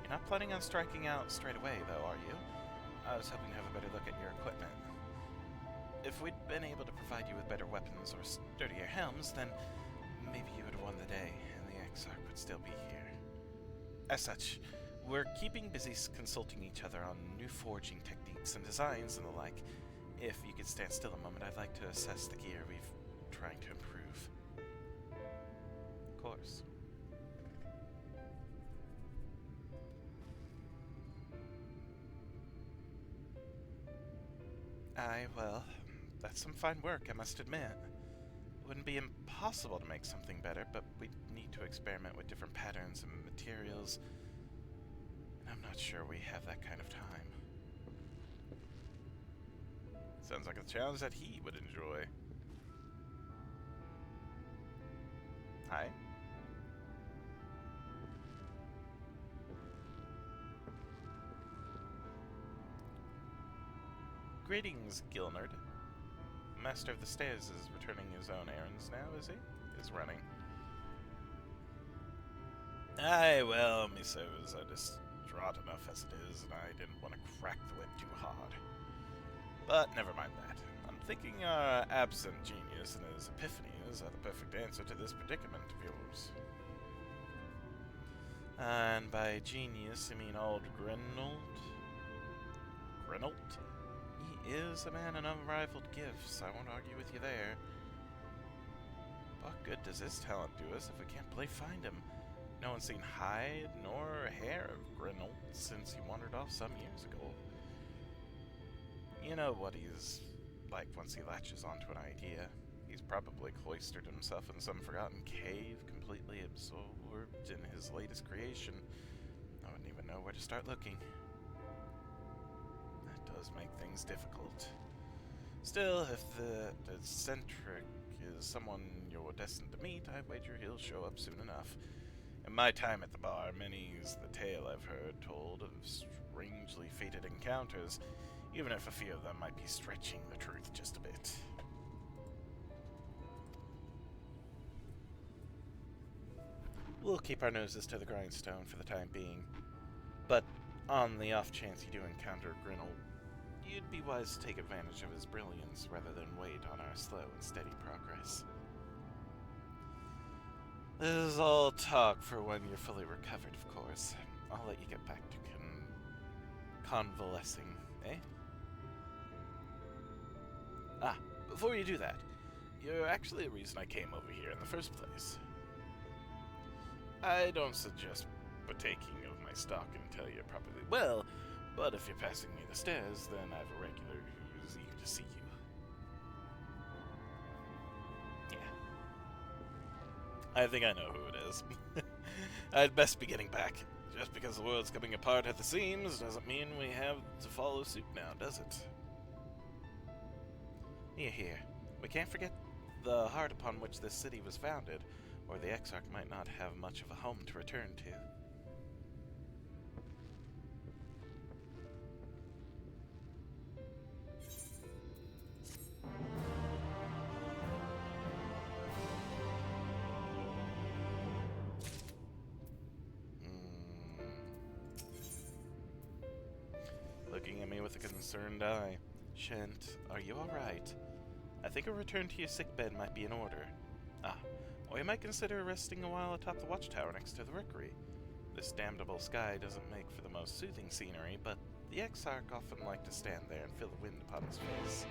[SPEAKER 2] You're not planning on striking out straight away, though, are you? I was hoping to have a better look at your equipment. If we'd been able to provide you with better weapons or sturdier helms, then maybe you would have won the day, and the Exarch would still be here. As such, we're keeping busy consulting each other on new forging techniques and designs and the like. If you could stand still a moment, I'd like to assess the gear we've trying to improve. Of course. Aye, well, that's some fine work, I must admit. It wouldn't be impossible to make something better, but we'd need to experiment with different patterns and materials. I'm not sure we have that kind of time. Sounds like a challenge that he would enjoy. Hi. Greetings, Gilnard. Master of the Stairs is returning his own errands now, is he? Is running. Aye, well, me suppose I just distraught enough as it is, and I didn't want to crack the whip too hard. But never mind that. I'm thinking our absent genius and his epiphanies are the perfect answer to this predicament of yours. And by genius, you mean old Grinold? Grinold? He is a man of unrivaled gifts, I won't argue with you there. What good does his talent do us if we can't play find him? No one's seen hide nor hair of Grinold since he wandered off some years ago. You know what he's like once he latches onto an idea. He's probably cloistered himself in some forgotten cave, completely absorbed in his latest creation. I wouldn't even know where to start looking. That does make things difficult. Still, if the eccentric is someone you're destined to meet, I wager he'll show up soon enough. In my time at the bar, many's the tale I've heard told of strangely fated encounters, even if a few of them might be stretching the truth just a bit. We'll keep our noses to the grindstone for the time being, but on the off chance you do encounter Grinold, you'd be wise to take advantage of his brilliance rather than wait on our slow and steady progress. This is all talk for when you're fully recovered, of course. I'll let you get back to convalescing, eh? Ah, before you do that, you're actually the reason I came over here in the first place. I don't suggest partaking of my stock until you're properly well, but if you're passing me the stairs, then I have a regular who's eager to see you. I think I know who it is. I'd best be getting back. Just because the world's coming apart at the seams doesn't mean we have to follow suit now, does it? Here. We can't forget the heart upon which this city was founded, or the Exarch might not have much of a home to return to. me with a concerned eye. Shent, are you alright? I think a return to your sickbed might be in order. Ah, or you might consider resting a while atop the watchtower next to the rookery. This damnable sky doesn't make for the most soothing scenery, but the Exarch often liked to stand there and feel the wind upon his face.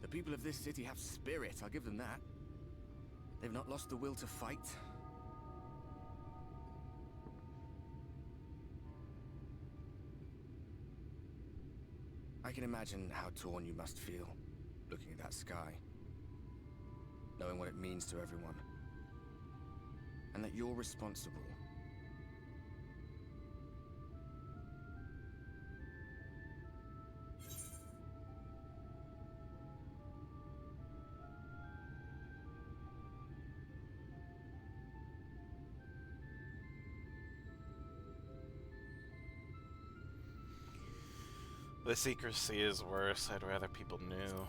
[SPEAKER 13] The people of this city have spirit, I'll give them that. They've not lost the will to fight. I can imagine how torn you must feel, looking at that sky. Knowing what it means to everyone. And that you're responsible.
[SPEAKER 2] The secrecy is worse. I'd rather people knew.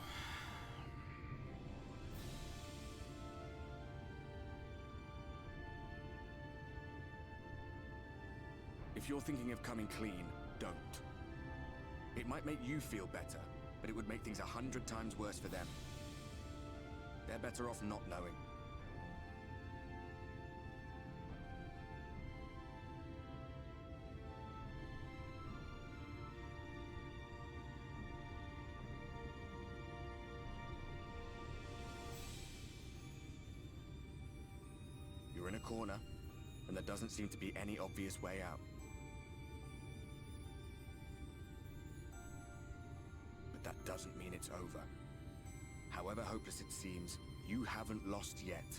[SPEAKER 13] If you're thinking of coming clean, don't. It might make you feel better, but it would make things 100 times worse for them. They're better off not knowing. You're in a corner, and there doesn't seem to be any obvious way out. But that doesn't mean it's over. However hopeless it seems, you haven't lost yet.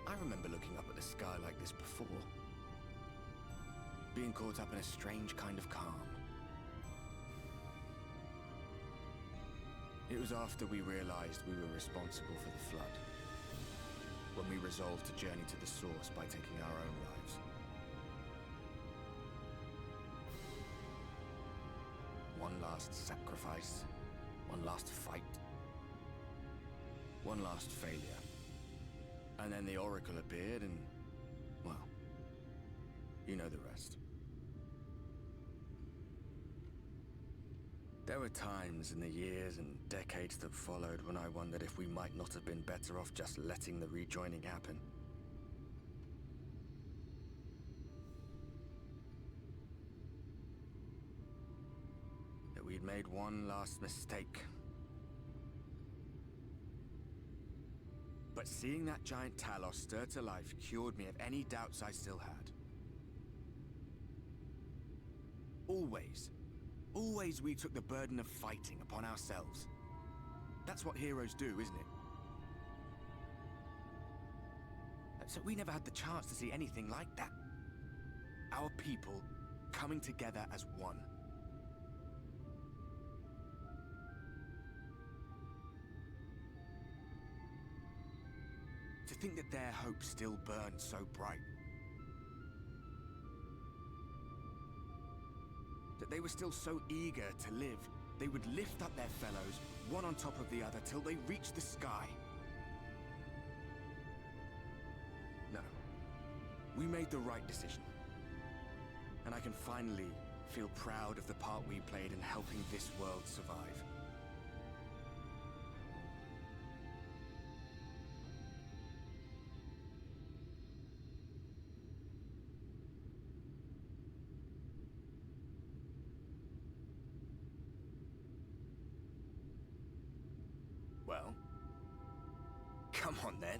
[SPEAKER 13] I remember looking up at the sky like this before. Being caught up in a strange kind of calm. It was after we realized we were responsible for the flood. When we resolved to journey to the source by taking our own lives. One last sacrifice. One last fight. One last failure. And then the Oracle appeared and, well, you know the rest. There were times in the years and decades that followed when I wondered if we might not have been better off just letting the rejoining happen. That we'd made one last mistake. But seeing that giant Talos stir to life cured me of any doubts I still had. Always we took the burden of fighting upon ourselves. That's what heroes do, isn't it? So we never had the chance to see anything like that. Our people coming together as one. To think that their hope still burned so bright. That they were still so eager to live they would lift up their fellows, one on top of the other, till they reached the sky. No. We made the right decision. And I can finally feel proud of the part we played in helping this world survive. Well, come on then.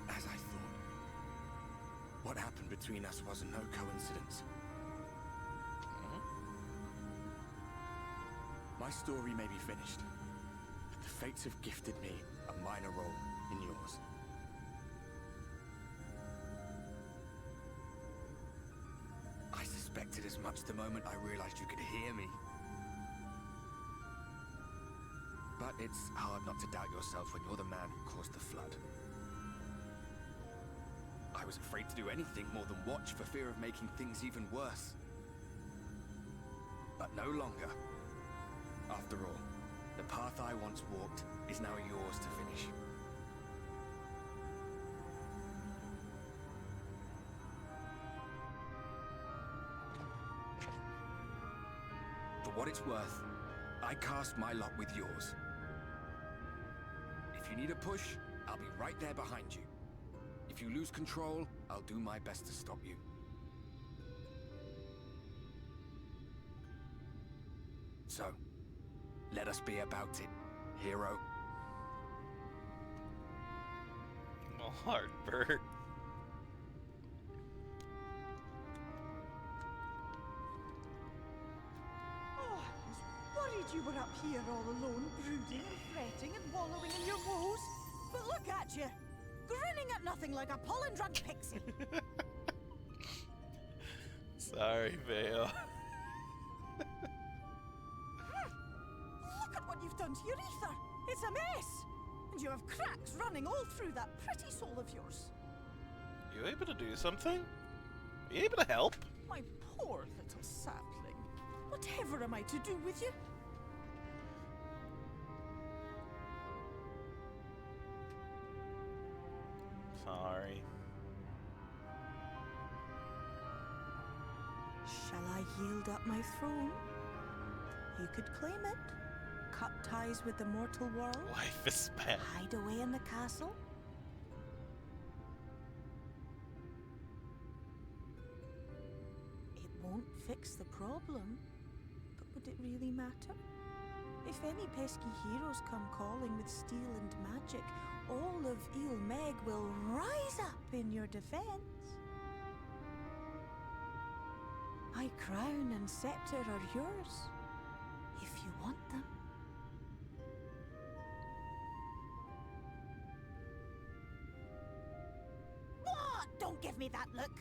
[SPEAKER 13] As I thought. What happened between us was no coincidence. My story may be finished, but the fates have gifted me a minor role in yours. I suspected as much the moment I realized you could hear me. But it's hard not to doubt yourself when you're the man who caused the flood. I was afraid to do anything more than watch for fear of making things even worse. But no longer. After all, the path I once walked is now yours to finish. For what it's worth, I cast my lot with yours. If you need a push, I'll be right there behind you. If you lose control, I'll do my best to stop you. So, let us be about it, hero.
[SPEAKER 2] Oh, Heartbird.
[SPEAKER 7] Oh, I was worried you were up here all alone, brooding and fretting and wallowing in your woes. But look at you, grinning at nothing like a pollen-drunk pixie.
[SPEAKER 2] Sorry, Vale.
[SPEAKER 7] Look at what you've done to your ether. It's a mess. And you have cracks running all through that pretty soul of yours.
[SPEAKER 2] You able to do something? Are you able to help?
[SPEAKER 7] My poor little sapling. Whatever am I to do with you?
[SPEAKER 2] Sorry.
[SPEAKER 7] Shall I yield up my throne? You could claim it. Cut ties with the mortal world.
[SPEAKER 2] Life is spent.
[SPEAKER 7] Hide away in the castle. It won't fix the problem, but would it really matter? If any pesky heroes come calling with steel and magic, all of Il Meg will rise up in your defense. My crown and scepter are yours, if you want them. What? Don't give me that look.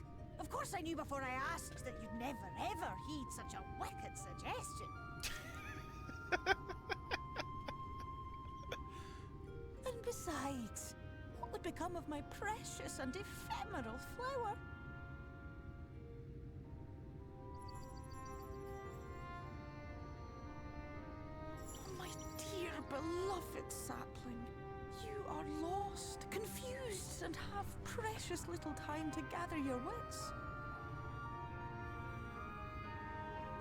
[SPEAKER 7] Of course I knew before I asked that you'd never ever heed such a wicked suggestion. And besides, what would become of my precious and ephemeral flower? My dear beloved sapling, you are lost, confused, and have precious little time to gather your wits.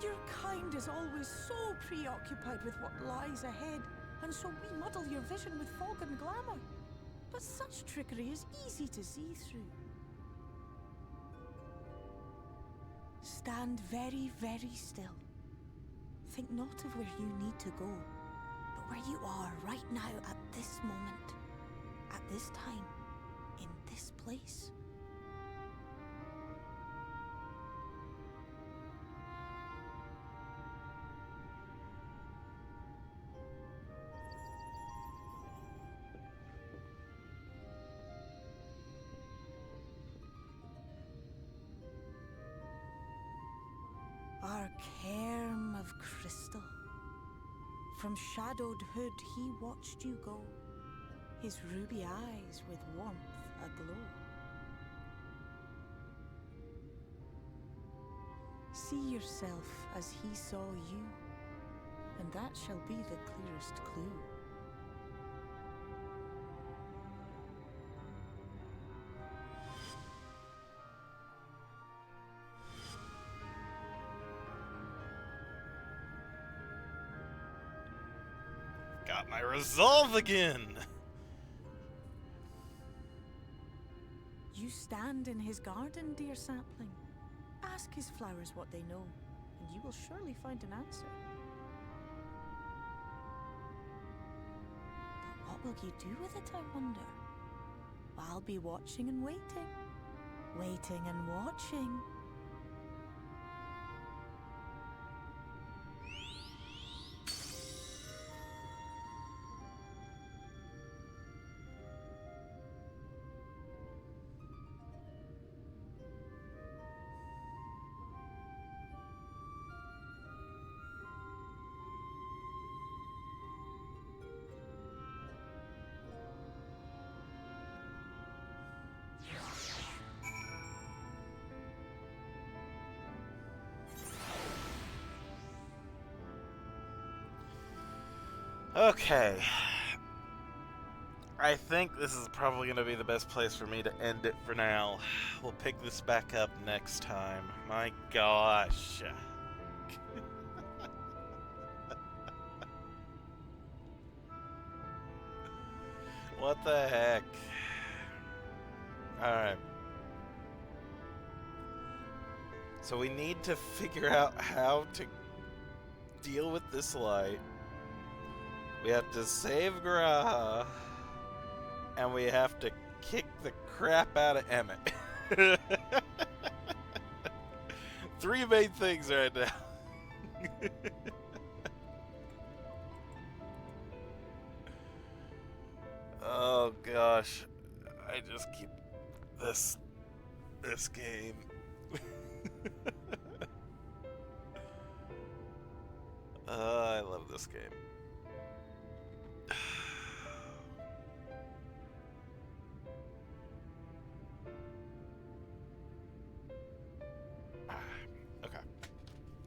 [SPEAKER 7] Your kind is always so preoccupied with what lies ahead, and so we muddle your vision with fog and glamour. But such trickery is easy to see through. Stand very, very still. Think not of where you need to go, but where you are right now at this moment, at this time, in this place. Our cairn of crystal. From shadowed hood he watched you go, his ruby eyes with warmth aglow. See yourself as he saw you, and that shall be the clearest clue.
[SPEAKER 1] Got my resolve again!
[SPEAKER 7] You stand in his garden, dear sapling. Ask his flowers what they know, and you will surely find an answer. But what will you do with it, I wonder? I'll be watching and waiting. Waiting and watching.
[SPEAKER 1] Okay. I think this is probably going to be the best place for me to end it for now. We'll pick this back up next time. My gosh. What the heck? Alright. So we need to figure out how to deal with this light. We have to save Graha, and we have to kick the crap out of Emmett. 3 main things right now. Oh gosh, I just keep this game. I love this game.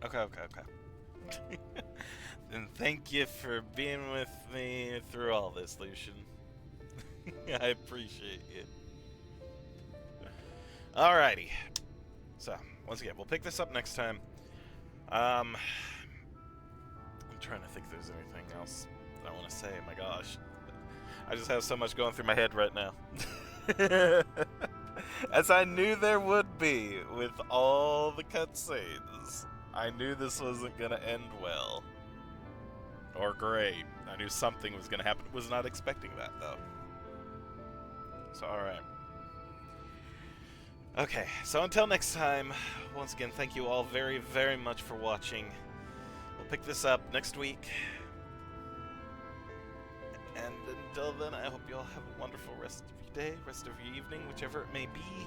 [SPEAKER 1] Okay. Then thank you for being with me through all this, Lucian. I appreciate you. Alrighty. So, once again, we'll pick this up next time. I'm trying to think if there's anything else that I want to say. My gosh. I just have so much going through my head right now. As I knew there would be with all the cutscenes. I knew this wasn't going to end well. Or great. I knew something was going to happen. Was not expecting that, though. So, alright. Okay, so until next time, once again, thank you all very, very much for watching. We'll pick this up next week. And until then, I hope you all have a wonderful rest of your day, rest of your evening, whichever it may be.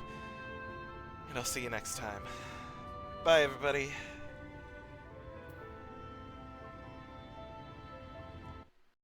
[SPEAKER 1] And I'll see you next time. Bye, everybody.